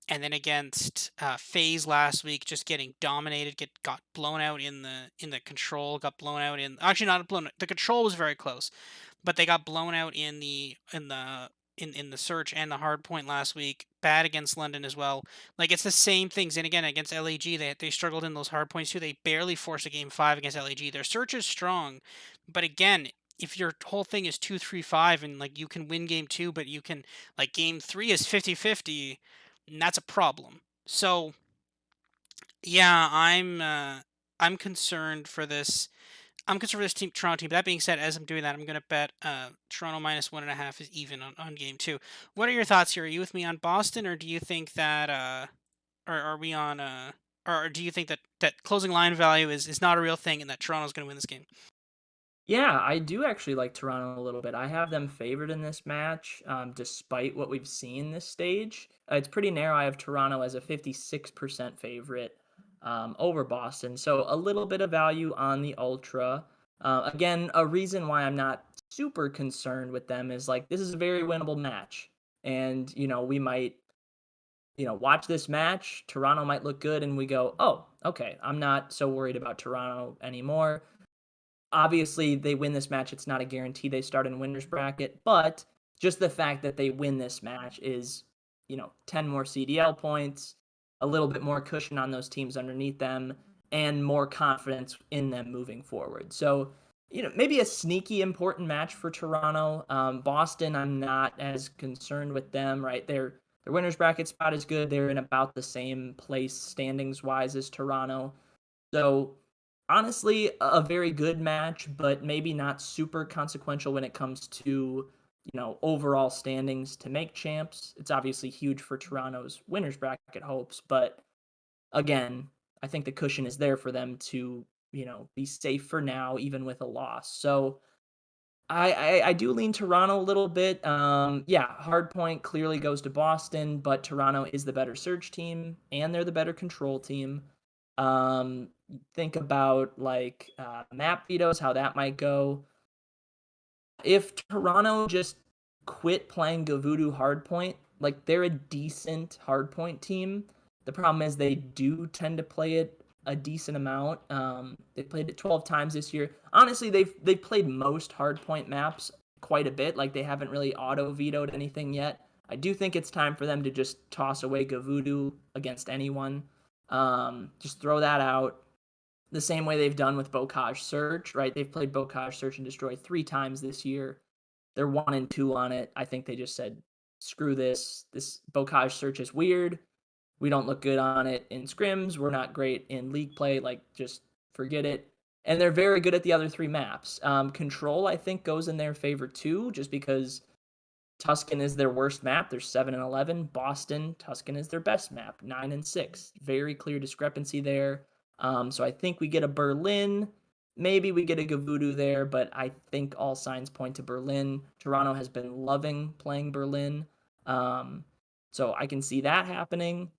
and then against FaZe last week, just getting dominated, got blown out in the control, got blown out in actually not blown. The control was very close, but they got blown out in the search and the hard point last week. Bad against London as well. Like, it's the same things. And again, against LAG, they struggled in those hard points too. They barely forced a game five against LAG. Their search is strong, but again, if your whole thing is 2-3-5 and like you can win game two, but you can like game three is 50-50, and that's a problem. So yeah, I'm concerned for this. I'm concerned for this team, Toronto team. That being said, as I'm doing that, I'm going to bet Toronto -1.5 is even on game two. What are your thoughts here? Are you with me on Boston, or do you think that, or are we on, or do you think that closing line value is not a real thing and that Toronto's going to win this game? Yeah, I do actually like Toronto a little bit. I have them favored in this match, despite what we've seen this stage. It's pretty narrow. I have Toronto as a 56% favorite over Boston. So a little bit of value on the Ultra. Again, a reason why I'm not super concerned with them is like this is a very winnable match. And, we might, watch this match. Toronto might look good, and we go, oh, okay, I'm not so worried about Toronto anymore. Obviously, they win this match. It's not a guarantee they start in winner's bracket, but just the fact that they win this match is, 10 more CDL points, a little bit more cushion on those teams underneath them, and more confidence in them moving forward. So, maybe a sneaky important match for Toronto. Boston, I'm not as concerned with them, right? Their winner's bracket spot is good. They're in about the same place standings wise as Toronto. So honestly, a very good match, but maybe not super consequential when it comes to, overall standings to make champs. It's obviously huge for Toronto's winners bracket hopes, but again, I think the cushion is there for them to, be safe for now, even with a loss. So I do lean Toronto a little bit. Yeah, hard point clearly goes to Boston, but Toronto is the better surge team and they're the better control team. Think about like map vetoes, how that might go. If Toronto just quit playing Gavudu hardpoint, like they're a decent hardpoint team. The problem is they do tend to play it a decent amount. They played it 12 times this year. Honestly, they've played most hardpoint maps quite a bit. Like they haven't really auto vetoed anything yet. I do think it's time for them to just toss away Gavudu against anyone. Just throw that out the same way they've done with Bocage Search, right? They've played Bocage Search and Destroy 3 times this year. They're 1-2 on it. I think they just said, screw this. This Bocage Search is weird. We don't look good on it in scrims. We're not great in league play. Like, just forget it. And they're very good at the other 3 maps. Control, I think, goes in their favor too, just because Tuscan is their worst map. They're 7-11. Boston, Tuscan is their best map, 9-6. Very clear discrepancy there. So I think we get a Berlin. Maybe we get a Gavudu there, but I think all signs point to Berlin. Toronto has been loving playing Berlin. So I can see that happening.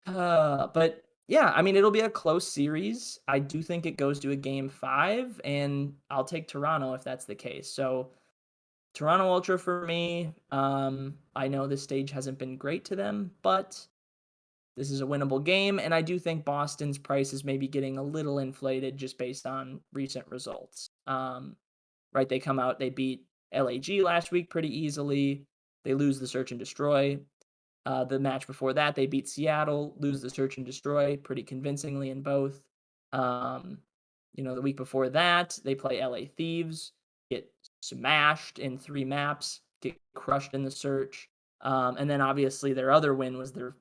But yeah, I mean, it'll be a close series. I do think it goes to a game five, and I'll take Toronto if that's the case. So Toronto Ultra for me. I know this stage hasn't been great to them, but this is a winnable game, and I do think Boston's price is maybe getting a little inflated just based on recent results. Right, they come out, they beat LAG last week pretty easily. They lose the Search and Destroy. The match before that, they beat Seattle, lose the Search and Destroy pretty convincingly in both. Um, the week before that, they play LA Thieves, get smashed in 3 maps, get crushed in the Search. And then obviously their other win was their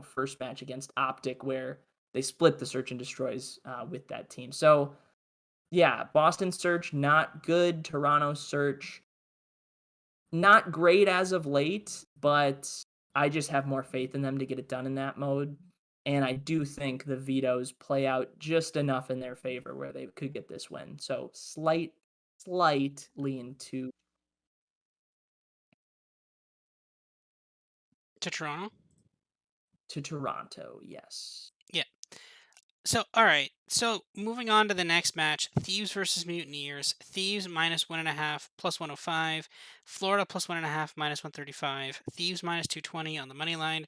first match against Optic where they split the Search and Destroys with that team. So yeah, Boston Search not good. Toronto Search not great as of late, but I just have more faith in them to get it done in that mode. And I do think the vetoes play out just enough in their favor where they could get this win. So slight lean To Toronto? to Toronto. Yes. Yeah. So, all right. So, moving on to the next match, Thieves versus Mutineers. Thieves minus 1.5 plus 105. Florida plus 1.5 minus 135. Thieves minus 220 on the money line.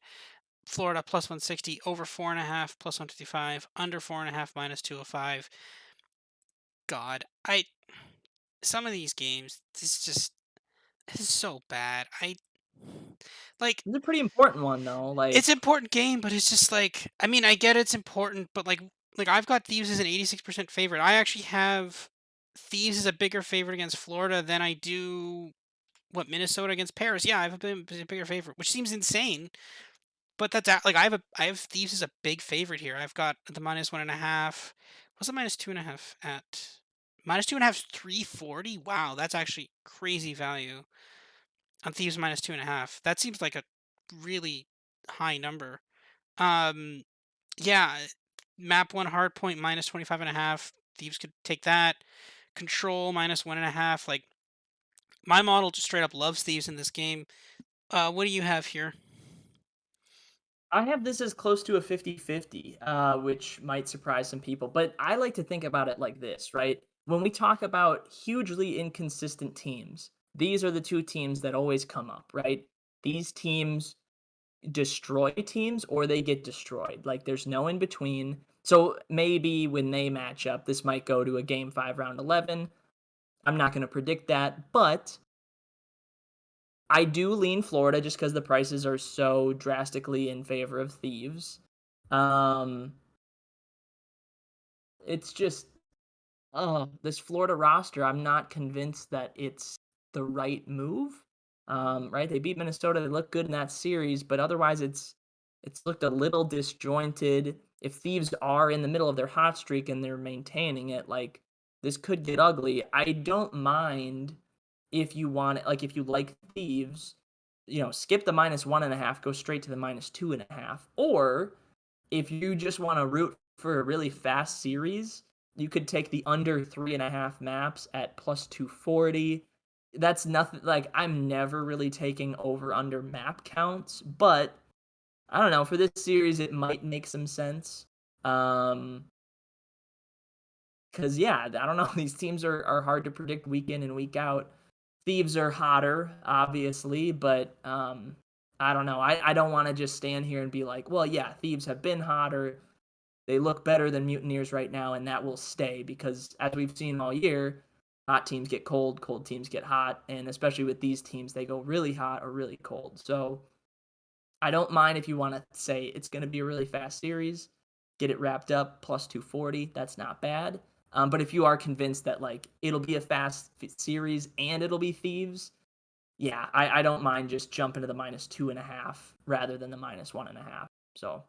Florida plus 160 over 4.5 plus 155. Under 4.5 minus 205. God, some of these games, this is so bad. Like It's a pretty important one though. it's Like an important game, but it's just like I mean, I get it's important, but like I've got Thieves as an 86% favorite. I actually have Thieves as a bigger favorite against Florida than I do what Minnesota against Paris. Yeah, I have a bigger favorite, which seems insane, but like I have Thieves as a big favorite here. I've got the minus 1.5. What's the minus 2.5 at? Minus 2.5 is 340. Wow, that's actually crazy value on Thieves minus 2.5. That seems like a really high number. Um, yeah, map one hard point minus 25.5. Thieves could take that. Control minus 1.5. Like my model just straight up loves Thieves in this game. What do you have here? I have this as close to a 50-50, which might surprise some people, but I like to think about it like this, right? When we talk about hugely inconsistent teams, these are the two teams that always come up, right? These teams destroy teams or they get destroyed. Like there's no in between. So maybe when they match up, this might go to a game 5 round 11. I'm not going to predict that, but I do lean Florida just because the prices are so drastically in favor of Thieves. Um, it's just, oh, this Florida roster, I'm not convinced that it's the right move. Right? They beat Minnesota. They look good in that series, but otherwise, it's looked a little disjointed. If Thieves are in the middle of their hot streak and they're maintaining it, like this could get ugly. I don't mind if you want it, like if you like Thieves, skip the -1.5, go straight to the -2.5, or if you just want to root for a really fast series, you could take the under 3.5 maps at plus 240. That's nothing. Like I'm never really taking over under map counts, but I don't know, for this series it might make some sense. Um, because yeah, I don't know. These teams are hard to predict week in and week out. Thieves are hotter, obviously, but I don't know. I don't want to just stand here and be like, well, yeah, Thieves have been hotter. They look better than Mutineers right now, and that will stay because as we've seen all year, hot teams get cold, cold teams get hot, and especially with these teams, they go really hot or really cold. So I don't mind if you want to say it's going to be a really fast series, get it wrapped up plus 240. That's not bad. But if you are convinced that like it'll be a fast series and it'll be Thieves, yeah, I don't mind just jumping to the -2.5 rather than the -1.5. So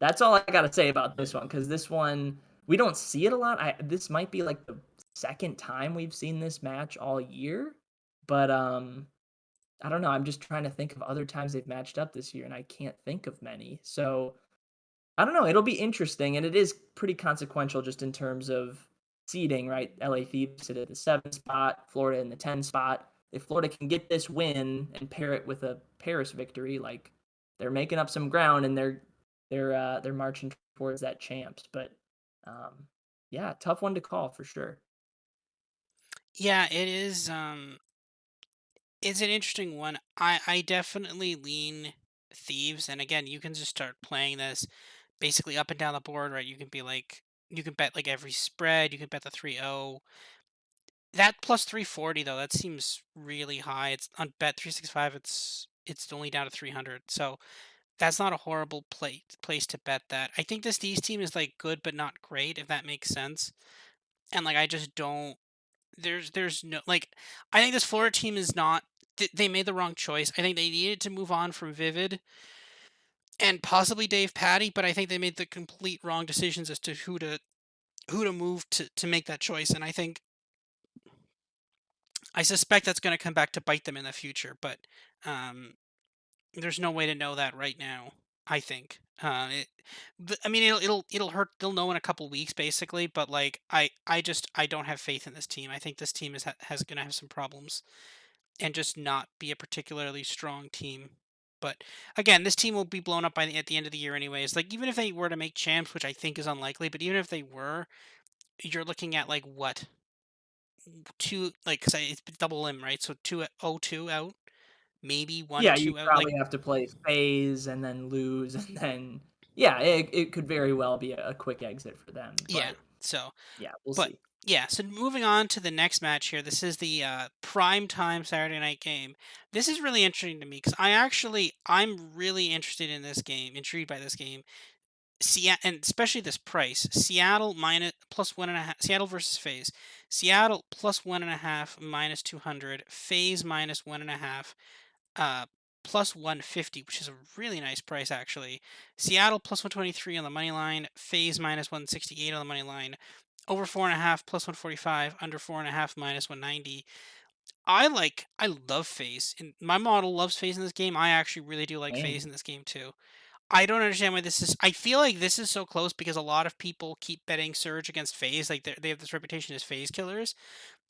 that's all I got to say about this one because this one we don't see it a lot. This might be like the second time we've seen this match all year, but I don't know. I'm just trying to think of other times they've matched up this year, and I can't think of many. So I don't know. It'll be interesting, and it is pretty consequential just in terms of seeding, right? LA Thieves sit at the 7 spot, Florida in the 10 spot. If Florida can get this win and pair it with a Paris victory, like they're making up some ground and they're marching towards that champs. But um, yeah, tough one to call for sure. Yeah, it is. It's an interesting one. I definitely lean Thieves, and again, you can just start playing this basically up and down the board, right? You can be like, you can bet like every spread. You can bet the 3-0. That plus 340 though, that seems really high. It's on bet 365. It's only down to 300. So that's not a horrible place to bet that. I think this D's team is like good but not great, if that makes sense. And like I just don't. There's no like. I think this Florida team is not. they made the wrong choice. I think they needed to move on from Vivid and possibly Dave Patty, but I think they made the complete wrong decisions as to who to move to make that choice. And I suspect that's going to come back to bite them in the future. But um, there's no way to know that right now. I think. I mean, it'll hurt. They'll know in a couple weeks, basically. But like, I don't have faith in this team. I think this team has going to have some problems and just not be a particularly strong team. But again, this team will be blown up at the end of the year, anyways. Like, even if they were to make champs, which I think is unlikely, but even if they were, you're looking at like what two, like, because it's double M, right? So 2-0-2 out, maybe one Yeah, you two out. Like, probably have to play FaZe and then lose, and then yeah, it could very well be a quick exit for them, yeah. but So, yeah, we'll but see. yeah. So moving on to the next match here. This is the prime time Saturday night game. This is really interesting to me because I'm really interested in this game, intrigued by this game. Seattle, and especially this price. Seattle minus plus 1.5. Seattle versus FaZe. Seattle plus 1.5 minus 200. FaZe minus 1.5. Uh, plus 150, which is a really nice price actually. Seattle plus 123 on the money line. FaZe minus 168 on the money line. Over 4.5 plus 145. Under 4.5 minus 190. I love FaZe. And my model loves FaZe in this game. I actually really do like Same. FaZe in this game too. I don't understand why this is. I feel like this is so close because a lot of people keep betting Surge against FaZe. Like they have this reputation as FaZe killers,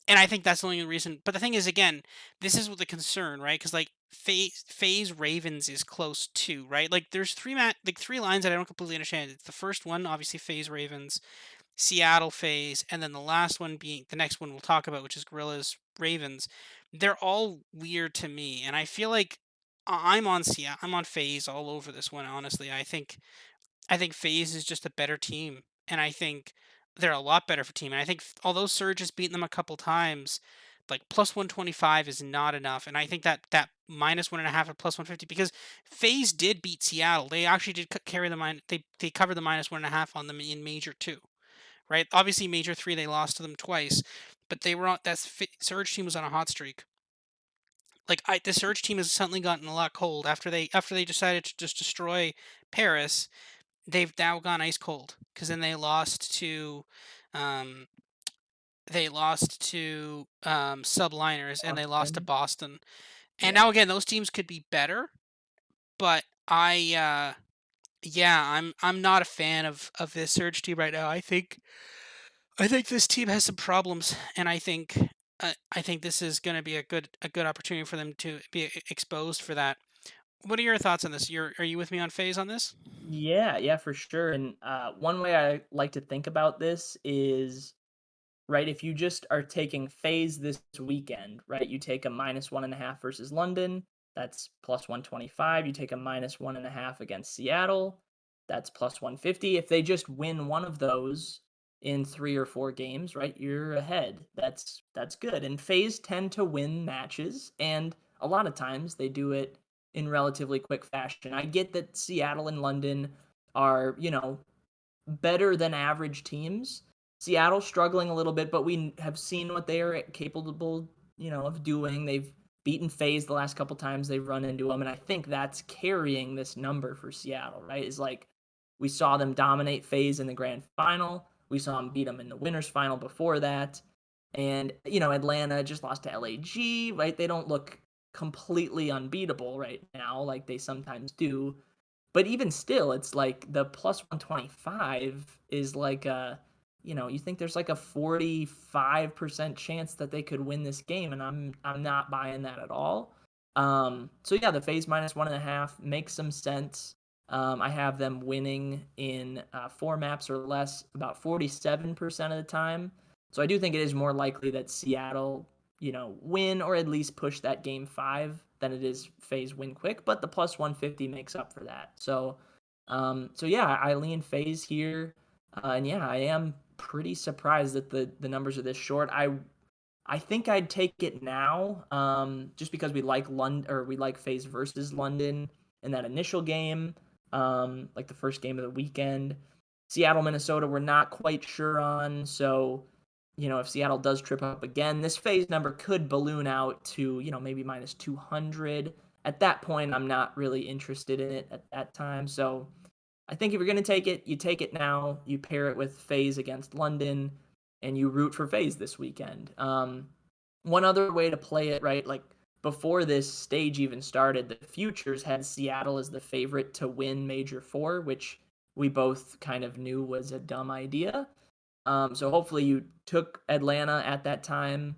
and I think that's the only reason. But the thing is, again, this is with the concern, right? Because like FaZe Ravens is close too, right? Like there's three lines that I don't completely understand. It's the first one, obviously FaZe Ravens, Seattle FaZe, and then the last one being the next one we'll talk about, which is Gorillas Ravens. They're all weird to me, and I feel like I'm on Seattle. I'm on FaZe all over this one. Honestly, I think FaZe is just a better team, and I think they're a lot better for team. And I think although Surge has beaten them a couple times, like plus 125 is not enough. And I think that minus 1.5 or plus 150 because FaZe did beat Seattle. They actually did carry the They covered the minus 1.5 on them in Major 2, right? Obviously, Major 3 they lost to them twice, but they were on Surge team was on a hot streak. Like the Surge team has suddenly gotten a lot cold after they decided to just destroy Paris. They've now gone ice cold because then um, they lost to subliners and they lost to Boston. Boston. And Yeah. now again, those teams could be better, but yeah, I'm not a fan of this Surge team right now. I think this team has some problems, and I think this is going to be a good opportunity for them to be exposed for that. What are your thoughts on this? Are you with me on phase on this? Yeah, yeah, for sure, and, one way I like to think about this is, right, if you just are taking FaZe this weekend, right, you take a -1.5 versus London, that's plus 125. You take a -1.5 against Seattle, that's plus 150. If they just win one of those in 3 or 4 games, right, you're ahead. That's good, and FaZe tend to win matches, and a lot of times they do it in relatively quick fashion. I get that Seattle and London are, better than average teams. Seattle struggling a little bit, but we have seen what they are capable, of doing. They've beaten FaZe the last couple times they've run into them, and I think that's carrying this number for Seattle, right? Is like we saw them dominate FaZe in the grand final. We saw them beat them in the winners final before that. And, Atlanta just lost to LAG, right? They don't look completely unbeatable right now like they sometimes do. But even still, it's like the plus 125 is like you think there's like a 45% chance that they could win this game, and I'm not buying that at all. So yeah, the FaZe -1.5 makes some sense. I have them winning in 4 maps or less about 47% of the time. So I do think it is more likely that Seattle, win or at least push that game 5 than it is FaZe win quick, but the plus 150 makes up for that. So yeah, I lean FaZe here. And yeah, I am pretty surprised that the numbers are this short. I think I'd take it now, just because we like London or we like FaZe versus London in that initial game, like the first game of the weekend. Seattle, Minnesota, we're not quite sure on, so if Seattle does trip up again, this phase number could balloon out to, maybe minus 200. At that point, I'm not really interested in it at that time. So I think if you're going to take it, you take it now. You pair it with FaZe against London, and you root for FaZe this weekend. One other way to play it, right? Like before this stage even started, the futures had Seattle as the favorite to win Major Four, which we both kind of knew was a dumb idea. So hopefully you took Atlanta at that time,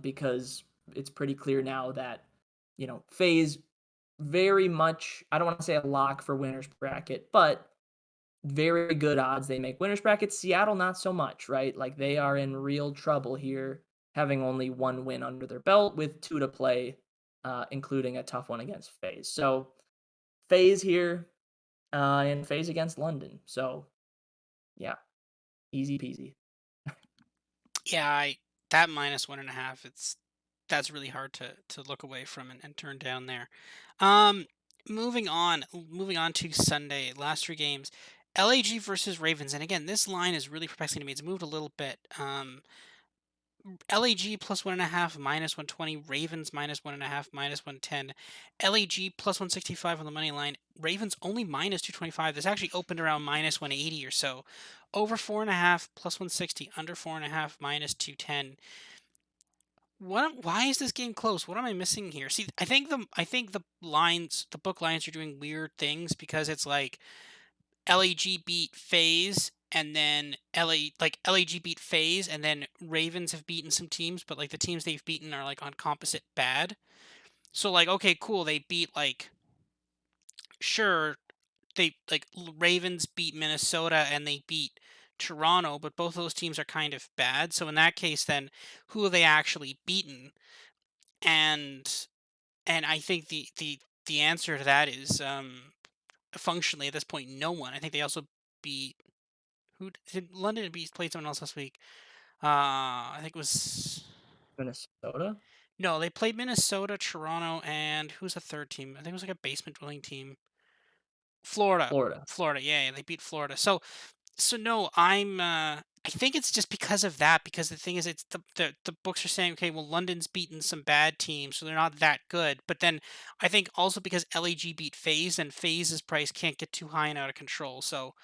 because it's pretty clear now that FaZe very much, I don't want to say a lock for winners bracket, but very good odds they make winners brackets. Seattle, not so much, right? Like they are in real trouble here, having only one win under their belt with two to play, including a tough one against FaZe. So FaZe here, and FaZe against London. So yeah, easy peasy. Yeah, I that -1.5. That's really hard to look away from and turn down there. Um, moving on to Sunday, last three games. LAG versus Ravens, and again, this line is really perplexing to me. It's moved a little bit. LAG +1.5, -120. Ravens -1.5, -110. LAG +165 on the money line. Ravens only -225. This actually opened around -180 or so. Over 4.5, +160. Under 4.5, -210. Why is this game close? What am I missing here? See, the book lines are doing weird things because it's like LAG beat FaZe and then LAG beat FaZe and then Ravens have beaten some teams, but like the teams they've beaten are like on composite bad. So like okay, cool, they beat like sure Ravens beat Minnesota and they beat Toronto, but both those teams are kind of bad. So in that case then who have they actually beaten? And I think the answer to that is functionally at this point no one. I think they also beat did London beat played someone else last week. I think it was Minnesota, no, they played Minnesota, Toronto, and who's the third team? I think it was like a basement dwelling team. Florida. Florida. Florida, yeah, they beat Florida. So no, I think it's just because of that. Because the thing is, it's the books are saying, okay, well, London's beaten some bad teams, so they're not that good. But then I think also because LAG beat FaZe, and FaZe's price can't get too high and out of control. So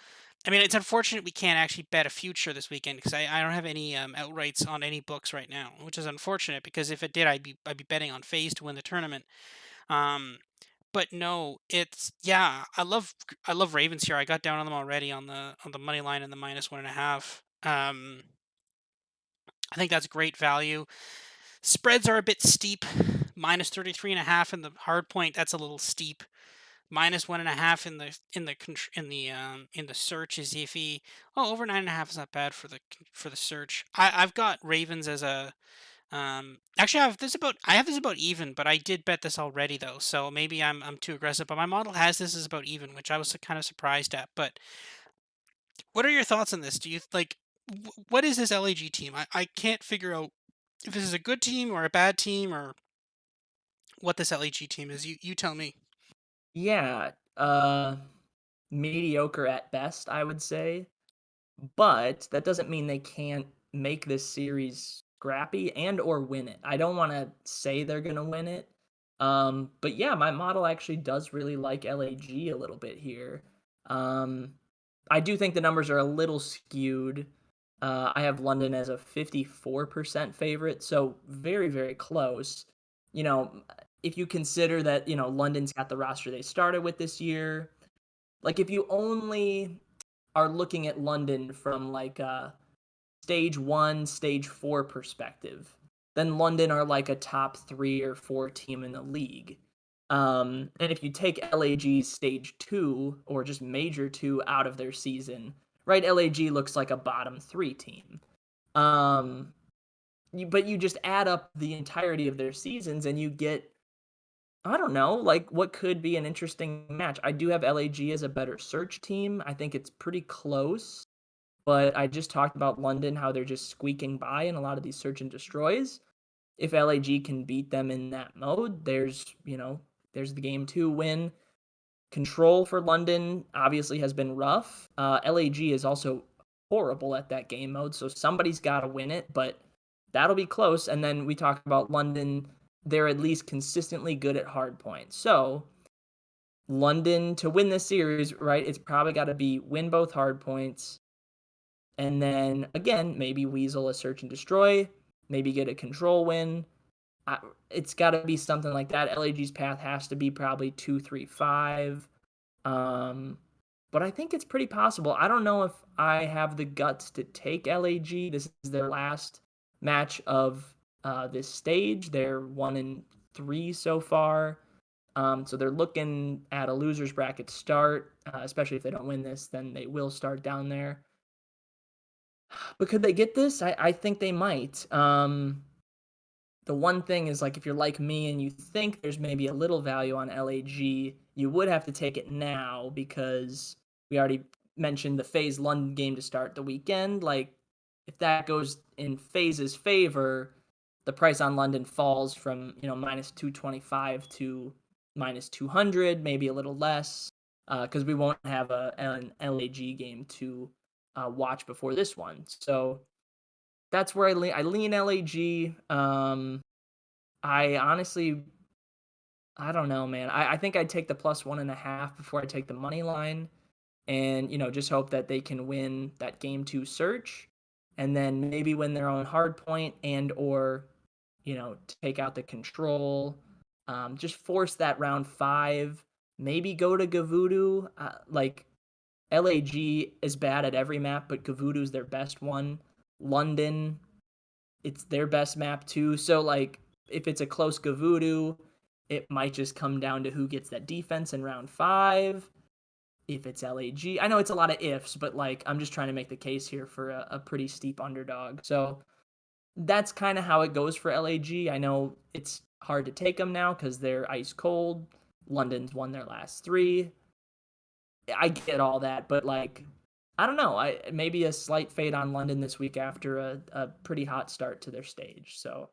I mean, it's unfortunate we can't actually bet a future this weekend because I don't have any outrights on any books right now, which is unfortunate because if it did, I'd be betting on FaZe to win the tournament. Um, but no, it's yeah, I love Ravens here. I got down on them already on the money line and the -1.5. I think that's great value. Spreads are a bit steep. -33.5 in the hard point. That's a little steep. -1.5 in in the search is iffy. Oh, over 9.5 is not bad for the search. I've got Ravens as a actually I have this about even, but I did bet this already though, so maybe I'm too aggressive. But my model has this as about even, which I was kind of surprised at. But what are your thoughts on this? Do you like what is this LAG team? I can't figure out if this is a good team or a bad team or what this LAG team is. You tell me. Yeah, mediocre at best, I would say. But that doesn't mean they can't make this series scrappy and or win it. I don't want to say they're going to win it. But yeah, my model actually does really like LAG a little bit here. Um, I do think the numbers are a little skewed. I have London as a 54% favorite, so very, very close. You know, if you consider that, London's got the roster they started with this year, like if you only are looking at London from like a stage 1, stage 4 perspective, then London are like a top 3 or 4 team in the league. And if you take LAG's stage 2 or just major 2 out of their season, right, LAG looks like a bottom 3 team. Um, but you just add up the entirety of their seasons and you get, I don't know, like what could be an interesting match. I do have LAG as a better search team. I think it's pretty close, but I just talked about London, how they're just squeaking by in a lot of these search and destroys. If LAG can beat them in that mode, there's the game 2 win. Control for London obviously has been rough. LAG is also horrible at that game mode, so somebody's got to win it, but that'll be close. And then we talk about London, they're at least consistently good at hard points. So London to win this series, right? It's probably got to be win both hard points, and then again maybe weasel a search and destroy, maybe get a control win. I, it's got to be something like that. LAG's path has to be probably 2-3-5. Um, but I think it's pretty possible. I don't know if I have the guts to take LAG. This is their last match of this stage. They're 1-3 so far. So they're looking at a losers bracket start, especially if they don't win this, then they will start down there. But could they get this? I think they might. The one thing is like if you're like me and you think there's maybe a little value on LAG, you would have to take it now because we already mentioned the FaZe London game to start the weekend. Like if that goes in FaZe's favor, the price on London falls from, minus 225 to minus 200, maybe a little less, because we won't have an LAG game to watch before this one. So that's where I lean LAG. I honestly, I don't know, man. I think I'd take the plus 1.5 before I take the money line, and just hope that they can win that game two search, and then maybe win their own hard point and or take out the control. Just force that round five. Maybe go to Gavudu. Like LAG is bad at every map, but Gavudu's their best one. London, it's their best map too. So like if it's a close Gavudu, it might just come down to who gets that defense in round five. If it's LAG, I know it's a lot of ifs, but like I'm just trying to make the case here for a pretty steep underdog. So that's kind of how it goes for LAG. I know it's hard to take them now because they're ice cold. London's won their last three. I get all that, but like I don't know. I maybe a slight fade on London this week after a pretty hot start to their stage. So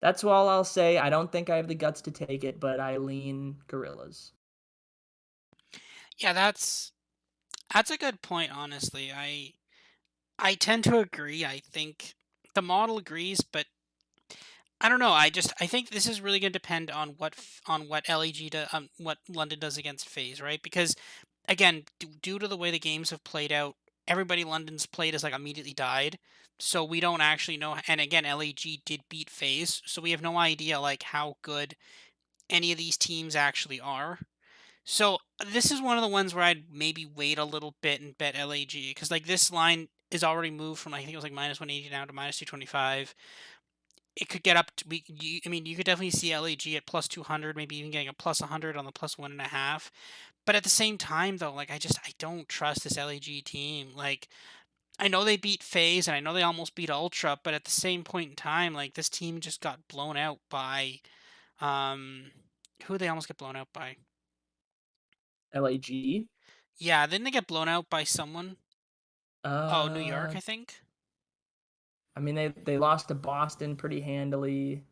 that's all I'll say. I don't think I have the guts to take it, but I lean Gorillas. Yeah, that's a good point, honestly. I tend to agree. I think the model agrees, but I don't know. I think this is really going to depend on on what LEG what London does against FaZe, right? Because again, due to the way the games have played out, everybody London's played has like immediately died. So we don't actually know. And again, LEG did beat FaZe, so we have no idea like how good any of these teams actually are. So this is one of the ones where I'd maybe wait a little bit and bet LAG because like this line is already moved from I think it was like minus 180 now to minus 225. It could get up to I mean you could definitely see LAG at plus 200, maybe even getting a plus 100 on the plus 1.5. But at the same time though, like I don't trust this LAG team. Like I know they beat FaZe and I know they almost beat Ultra, but at the same point in time, like this team just got blown out by um who they almost get blown out by. LAG. Yeah, didn't they get blown out by someone? Oh, New York, Uh, I think. I mean they lost to Boston pretty handily.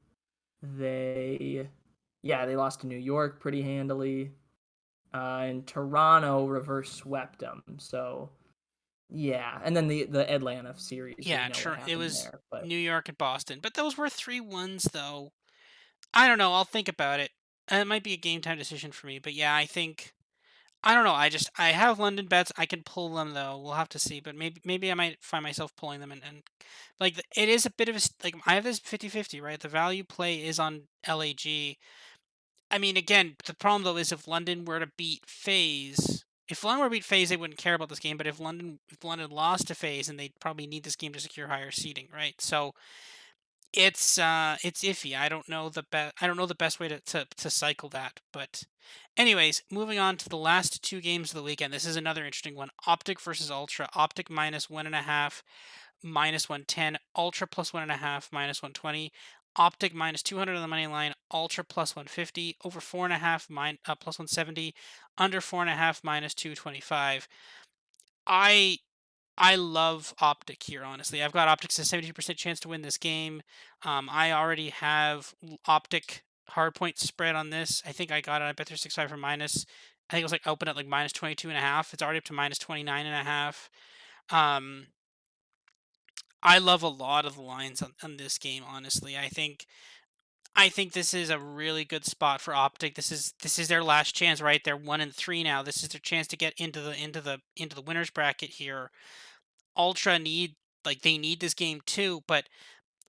They, yeah, they lost to New York pretty handily. And Toronto reverse swept them. So yeah, and then the Atlanta series, we Yeah, know what it happened was there. But New York and Boston, but those were 3 wins though. I don't know. I'll think about it. It might be a game time decision for me, but yeah, I don't know. I have London bets. I can pull them though. We'll have to see, but maybe I might find myself pulling them and like it is a bit of a like I have this 50-50, right? The value play is on LAG. I mean, again, the problem though is if London were to beat FaZe, if London were to beat FaZe, they wouldn't care about this game. But if London lost to FaZe, and they'd probably need this game to secure higher seeding, right? So it's iffy. I don't know the best way to cycle that. But anyways, moving on to the last two games of the weekend. This is another interesting one. Optic versus Ultra. Optic minus 1.5, minus 110. Ultra plus 1.5, minus 120. Optic minus 200 on the money line. Ultra plus 150. Over 4.5, plus 170. Under 4.5, minus 225. I I love Optic here, honestly. I've got Optics a 70% chance to win this game. I already have Optic hardpoint spread on this. I think I got it. I bet there's 6.5 for minus. I think it was like open at like minus 22.5. It's already up to minus 29.5. I love a lot of the lines on this game, honestly. I think this is a really good spot for Optic. This is their last chance, right? They're 1-3 now. This is their chance to get into the winners bracket here. Ultra need they need this game too, but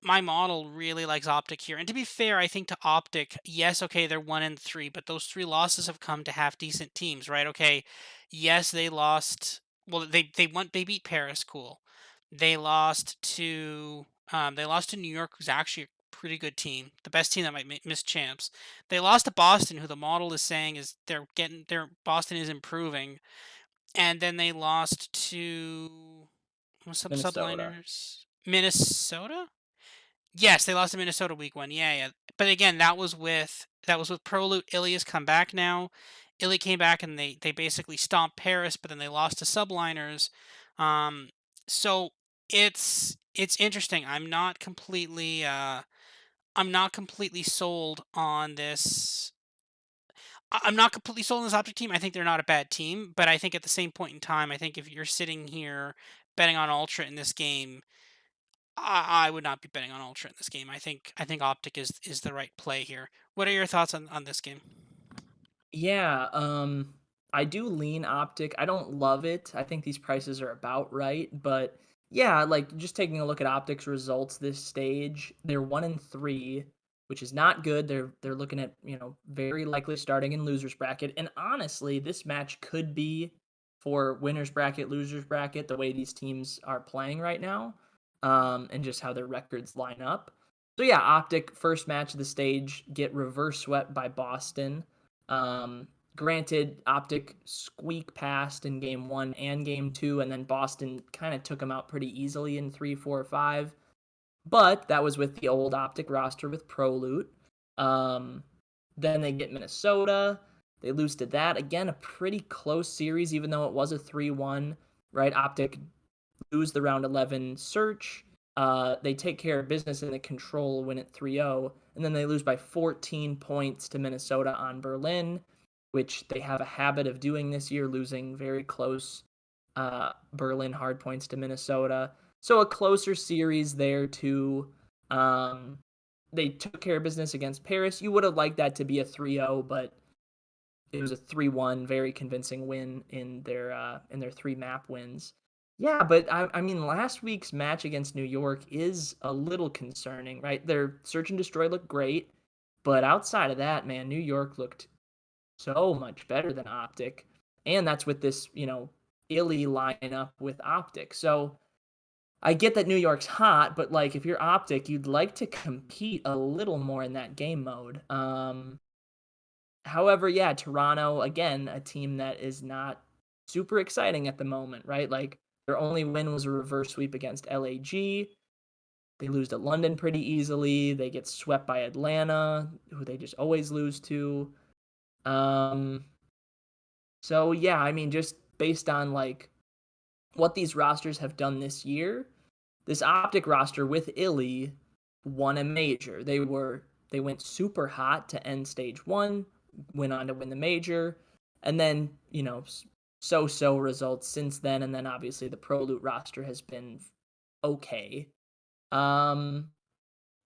my model really likes Optic here. And to be fair, I think to Optic, yes, okay, they're 1-3, but those three losses have come to half decent teams, right? Okay, yes, they lost. Well, they beat Paris, cool. They lost to New York, who's actually a pretty good team, the best team that might miss champs. They lost to Boston, who the model is saying is their Boston is improving, and then they lost to some Minnesota. subliners, Minnesota. Yes, they lost to Minnesota week 1. Yeah, yeah. But again, that was with Prolute. Illy has come back now. Illy came back and they basically stomped Paris, but then they lost to Subliners. Um, so it's interesting. I'm not completely sold on this. I'm not completely sold on this Optic team. I think they're not a bad team, but I think at the same point in time, I think if you're sitting here betting on Ultra in this game, I would not be betting on Ultra in this game. I think Optic is the right play here. What are your thoughts on this game? Yeah, I do lean Optic. I don't love it. I think these prices are about right, but yeah, like just taking a look at Optic's results this stage, they're 1-3, which is not good. They're looking at, very likely starting in losers bracket. And honestly, this match could be for winners bracket, losers bracket, the way these teams are playing right now, and just how their records line up. So yeah, Optic first match of the stage get reverse swept by Boston. Granted, Optic squeak past in game one and game two, and then Boston kind of took them out pretty easily in three, four, five. But that was with the old Optic roster with ProLoot. Um, then they get Minnesota. They lose to that. Again, a pretty close series, even though it was a 3-1, right? Optic lose the round 11 search. They take care of business in the control, win it 3-0, and then they lose by 14 points to Minnesota on Berlin, which they have a habit of doing this year, losing very close Berlin hard points to Minnesota. So a closer series there too. They took care of business against Paris. You would have liked that to be a 3-0, but it was a 3-1, very convincing win in their three map wins. Yeah, but I mean, last week's match against New York is a little concerning, right? Their search and destroy looked great, but outside of that, man, New York looked so much better than Optic, and that's with this, illy lineup with Optic. So I get that New York's hot, but like if you're Optic, you'd like to compete a little more in that game mode. However, yeah, Toronto, again, a team that is not super exciting at the moment, right? Like their only win was a reverse sweep against LAG. They lose to London pretty easily. They get swept by Atlanta, who they just always lose to. Um, so yeah, I mean, just based on like what these rosters have done this year, this Optic roster with Illy won a major. They went super hot to end stage one, went on to win the major, and then so-so results since then. And then obviously the Pro Loot roster has been okay. Um,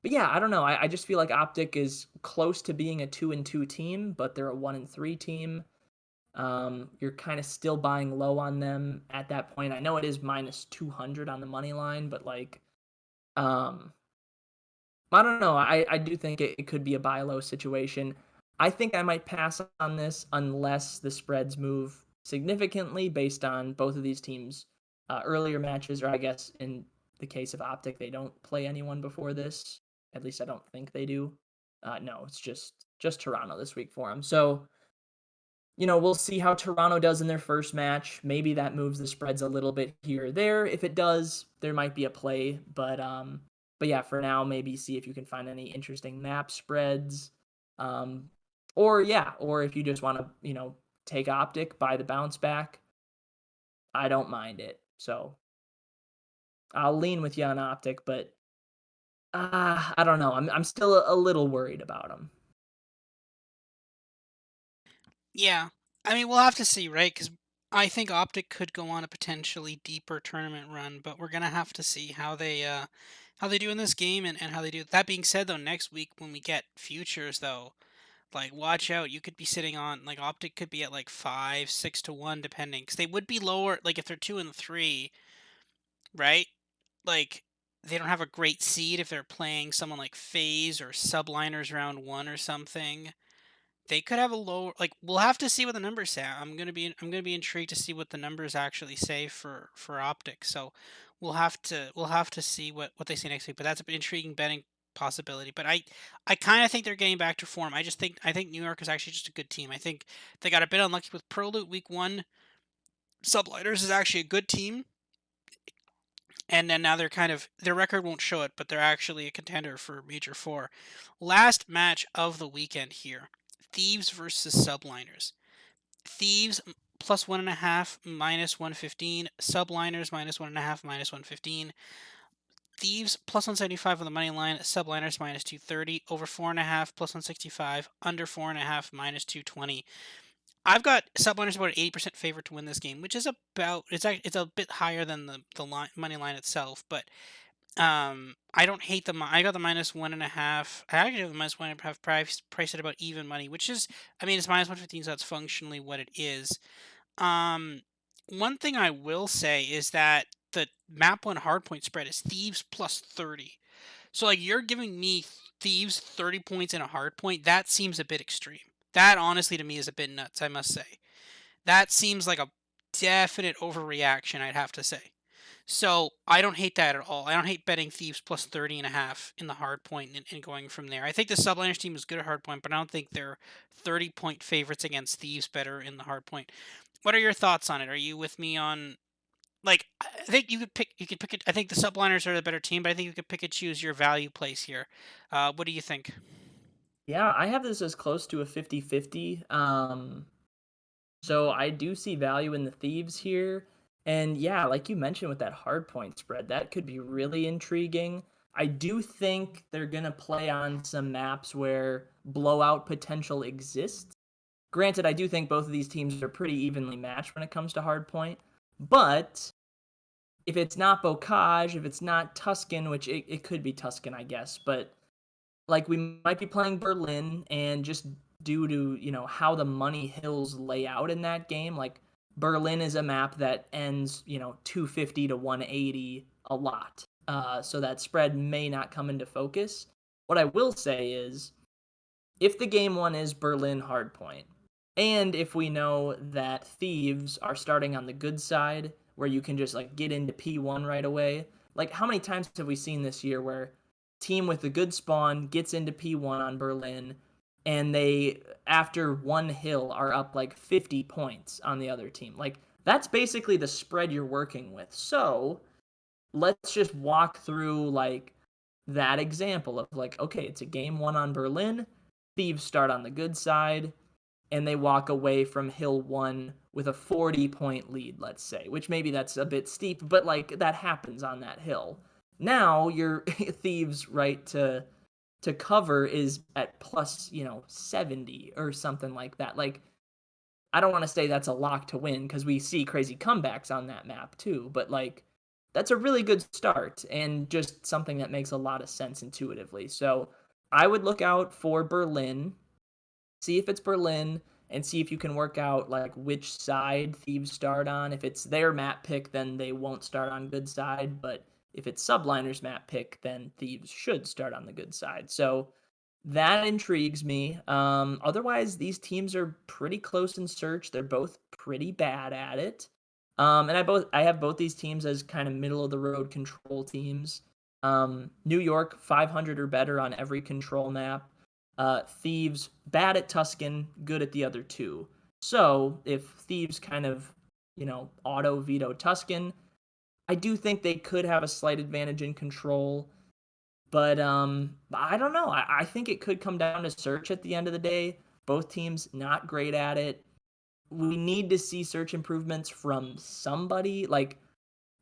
but yeah, I don't know. I just feel like Optic is close to being a 2-2 team, but they're a 1-3 team. You're kind of still buying low on them at that point. I know it is minus 200 on the money line, but like, um, I don't know. I do think it could be a buy low situation. I think I might pass on this unless the spreads move significantly based on both of these teams' earlier matches, or I guess in the case of Optic, they don't play anyone before this. At least I don't think they do. No, it's just Toronto this week for them. So we'll see how Toronto does in their first match. Maybe that moves the spreads a little bit here or there. If it does, there might be a play, but yeah, for now, maybe see if you can find any interesting map spreads. Um, or if you just want to, take Optic, buy the bounce back. I don't mind it. So I'll lean with you on Optic, but I don't know. I'm still a little worried about them. Yeah, I mean we'll have to see, right? Because I think Optic could go on a potentially deeper tournament run, but we're gonna have to see how they do in this game and how they do. That being said, though, next week when we get futures, though, like watch out, you could be sitting on like Optic could be at like 5, 6 to 1, depending, because they would be lower. Like if they're 2 and 3, right? Like they don't have a great seed if they're playing someone like FaZe or Subliners round one or something. They could have a lower, like we'll have to see what the numbers say. I'm gonna be intrigued to see what the numbers actually say for optics. So we'll have to see what they say next week. But that's an intriguing betting possibility. But I kind of think they're getting back to form. I think New York is actually just a good team. I think they got a bit unlucky with Pro Loot week one. Subliners is actually a good team, and then now they're kind of, their record won't show it, but they're actually a contender for Major Four. Last match of the weekend here: Thieves versus Subliners. Thieves plus 1.5 minus 115. Subliners minus 1.5 minus 115. Thieves plus 175 on the money line. Subliners minus 230. Over 4.5 plus 165. Under 4.5 minus 220. I've got Subliners about an 80% favorite to win this game, which is about, it's a bit higher than the money line itself, but I don't hate I got the minus 1.5. I actually have the minus 1.5 price at about even money, which is, I mean, it's minus 115, so that's functionally what it is. Um, One thing I will say is that the map one hardpoint spread is Thieves plus 30. So like you're giving me Thieves 30 points in a hardpoint. That seems a bit extreme. That honestly to me is a bit nuts, I must say. That seems like a definite overreaction, I'd have to say. So I don't hate that at all. I don't hate betting Thieves plus 30.5 in the hard point and going from there. I think the Subliners team is good at hard point, but I don't think they're 30-point favorites against Thieves better in the hard point. What are your thoughts on it? Are you with me on, like, I think you could pick it. I think the Subliners are the better team, but I think you could pick and choose your value place here. What do you think? Yeah, I have this as close to a 50-50. So I do see value in the Thieves here. And yeah, like you mentioned with that hard point spread, that could be really intriguing. I do think they're going to play on some maps where blowout potential exists. Granted, I do think both of these teams are pretty evenly matched when it comes to hard point. But if it's not Bocage, if it's not Tuscan, which it could be Tuscan, I guess, but like we might be playing Berlin, and just due to how the money hills lay out in that game, like Berlin is a map that ends 250 to 180 a lot, so that spread may not come into focus. What I will say is, if the game one is Berlin hardpoint, and if we know that Thieves are starting on the good side, where you can just like get into P1 right away, like how many times have we seen this year where team with a good spawn gets into P1 on Berlin, and they, after one hill, are up like 50 points on the other team? Like that's basically the spread you're working with. So let's just walk through like that example of like, okay, it's a game one on Berlin. Thieves start on the good side, and they walk away from hill one with a 40-point lead, let's say, which maybe that's a bit steep, but like that happens on that hill. Now your Thieves right to cover is at plus 70 or something like that. Like I don't want to say that's a lock to win, because we see crazy comebacks on that map too, but like that's a really good start and just something that makes a lot of sense intuitively. So I would look out for Berlin, see if it's Berlin, and see if you can work out like which side Thieves start on. If it's their map pick, then they won't start on good side, but if it's Subliners map pick, then Thieves should start on the good side. So that intrigues me. Otherwise, these teams are pretty close in search. They're both pretty bad at it. And I have both these teams as kind of middle of the road control teams. New York 500 or better on every control map. Thieves bad at Tuscan, good at the other two. So if Thieves kind of auto veto Tuscan, I do think they could have a slight advantage in control. But I don't know. I think it could come down to search at the end of the day. Both teams not great at it. We need to see search improvements from somebody. Like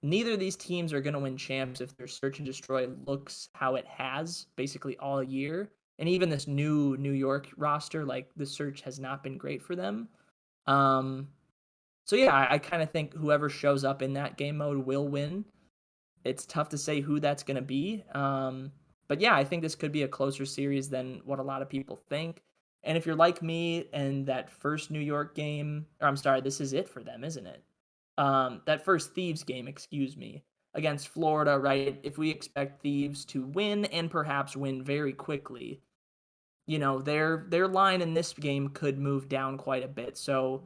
neither of these teams are going to win champs if their search and destroy looks how it has basically all year. And even this new New York roster, like the search has not been great for them. Um, So yeah, I kind of think whoever shows up in that game mode will win. It's tough to say who that's going to be. But yeah, I think this could be a closer series than what a lot of people think. And if you're like me and that first New York game, or I'm sorry, this is it for them, isn't it? That first Thieves game, excuse me, against Florida, right? If we expect Thieves to win and perhaps win very quickly, their line in this game could move down quite a bit. So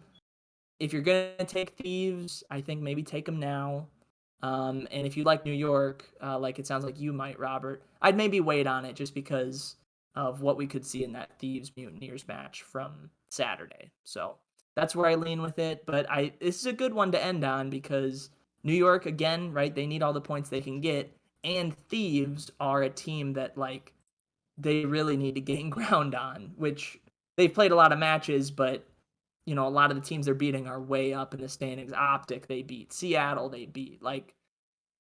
if you're gonna take Thieves, I think maybe take them now. And if you like New York, like it sounds like you might, Robert, I'd maybe wait on it just because of what we could see in that Thieves Mutineers match from Saturday. So that's where I lean with it. But this is a good one to end on because New York again, right? They need all the points they can get, and Thieves are a team that like they really need to gain ground on, which they've played a lot of matches, but a lot of the teams they're beating are way up in the standings. Optic, they beat. Seattle, they beat. Like,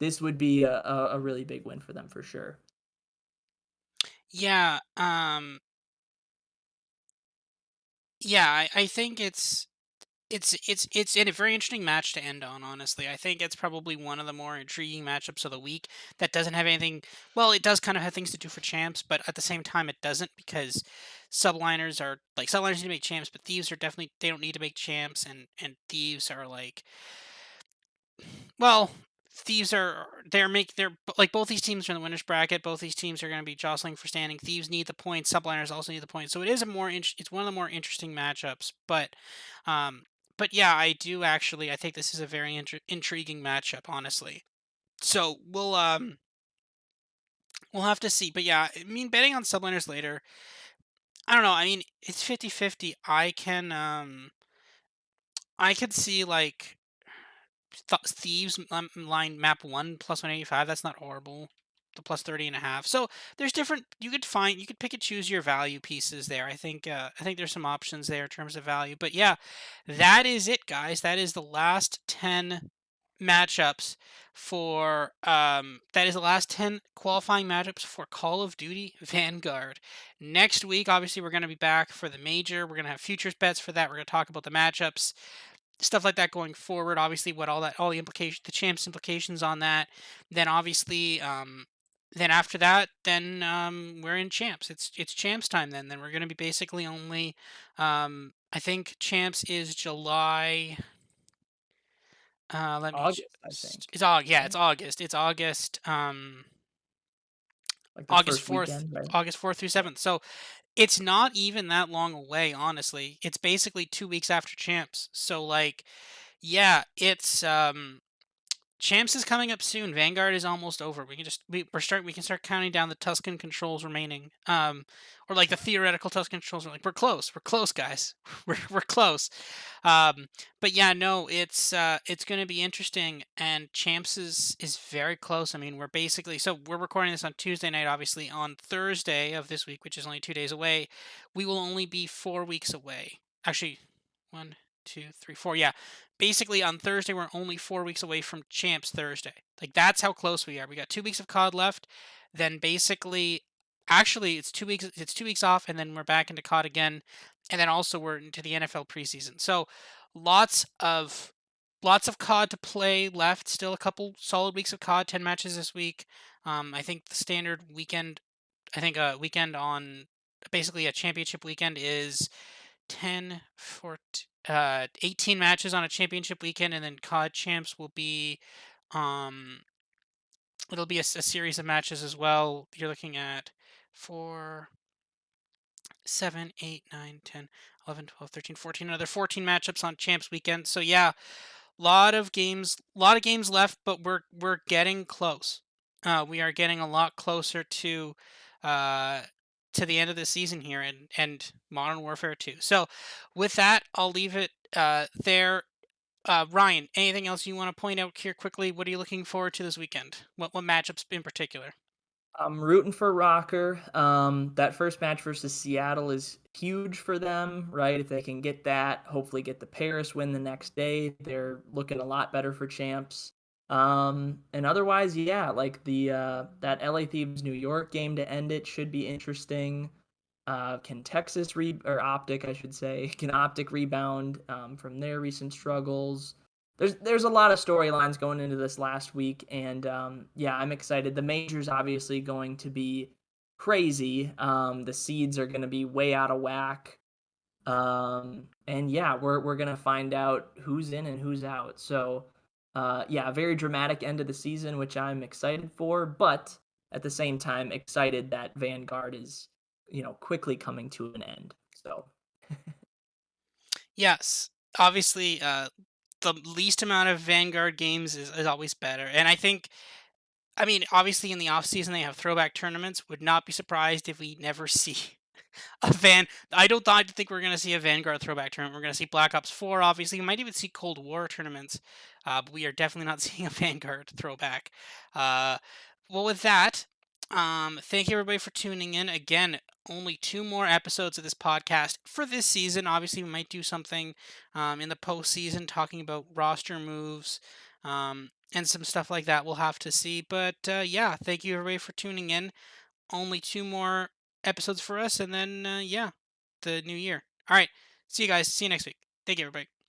this would be a really big win for them for sure. Yeah, yeah, I think it's a very interesting match to end on, honestly. I think it's probably one of the more intriguing matchups of the week that doesn't have anything. Well, it does kind of have things to do for champs, but at the same time, it doesn't because subliners need to make champs, but thieves are definitely they don't need to make champs, and thieves are like well, thieves are they're like both these teams are in the winners bracket. Both these teams are going to be jostling for standing. Thieves need the points. Subliners also need the points. So it is it's one of the more interesting matchups. Um, but yeah, I do actually. I think this is a very intriguing matchup, honestly. So we'll have to see. But yeah, I mean, betting on subliners later. I don't know. I mean, it's 50-50. I could see like Thieves line map 1 plus 185. That's not horrible. The plus 30.5. So there's different. You could pick and choose your value pieces there. I think there's some options there in terms of value. But yeah, that is it, guys. That is the last 10 matchups for that is the last 10 qualifying matchups for Call of Duty Vanguard. Next week, obviously, we're going to be back for the major. We're going to have futures bets for that. We're going to talk about the matchups, stuff like that going forward. Obviously, what all the implications, the champs implications on that. Then obviously, then after that, then we're in champs. It's champs time. Then we're going to be basically only. I think champs is July. Let me August, I just. think. It's August. Yeah, Right? it's August. It's August. Like the August first 4th. weekend, right? August 4th through Yeah. 7th. So it's not even that long away, honestly. It's basically 2 weeks after champs. So like, yeah, it's Champs is coming up soon. Vanguard is almost over. We can start counting down the Tuscan controls remaining. Or like the theoretical Tuscan controls are like we're close. We're close, guys. We're close. Um, but yeah, no, it's going to be interesting and Champs is very close. I mean, we're recording this on Tuesday night, obviously. On Thursday of this week, which is only 2 days away, we will only be 4 weeks away. Actually, 1, 2, 3, 4. Yeah, basically on Thursday we're only 4 weeks away from Champs Thursday. Like that's how close we are. We got 2 weeks of COD left. Then basically, actually it's 2 weeks. It's 2 weeks off, and then we're back into COD again, and then also we're into the NFL preseason. So lots of lots of COD to play left. Still a couple solid weeks of COD. 10 matches this week. I think the standard weekend. I think a weekend on basically a championship weekend is 10, 14, 18 matches on a championship weekend, and then COD champs will be, um, it'll be a series of matches as well. You're looking at 4, 7, 8, 9, 10, 11, 12, 13, 14, another 14 matchups on champs weekend. So yeah, lot of games left, but we're getting close. We are getting a lot closer uh, to the end of the season here, and Modern Warfare 2. So, with that, I'll leave it there. Ryan, anything else you want to point out here quickly? What are you looking forward to this weekend? What matchups in particular? I'm rooting for Rocker. That first match versus Seattle is huge for them, right? If they can get that, hopefully get the Paris win the next day, they're looking a lot better for champs. And otherwise, yeah, like the that LA Thieves New York game to end it should be interesting. Can Texas or Optic, I should say, can Optic rebound from their recent struggles? There's a lot of storylines going into this last week, and yeah, I'm excited. The major's obviously going to be crazy. The seeds are going to be way out of whack. And yeah, we're gonna find out who's in and who's out. So, yeah, a very dramatic end of the season, which I'm excited for, but at the same time, excited that Vanguard is, quickly coming to an end. So, Yes, obviously, the least amount of Vanguard games is always better, and I mean, obviously in the off season they have throwback tournaments. Would not be surprised if we never see a Van. I don't think we're gonna see a Vanguard throwback tournament. We're gonna see Black Ops 4. Obviously, we might even see Cold War tournaments, but we are definitely not seeing a Vanguard throwback. Uh, well, with that, thank you everybody for tuning in. Again, only two more episodes of this podcast for this season. Obviously, we might do something in the postseason talking about roster moves. And some stuff like that we'll have to see. But yeah, thank you everybody for tuning in. Only two more episodes for us, and then yeah, the new year. All right, see you guys. See you next week. Thank you, everybody.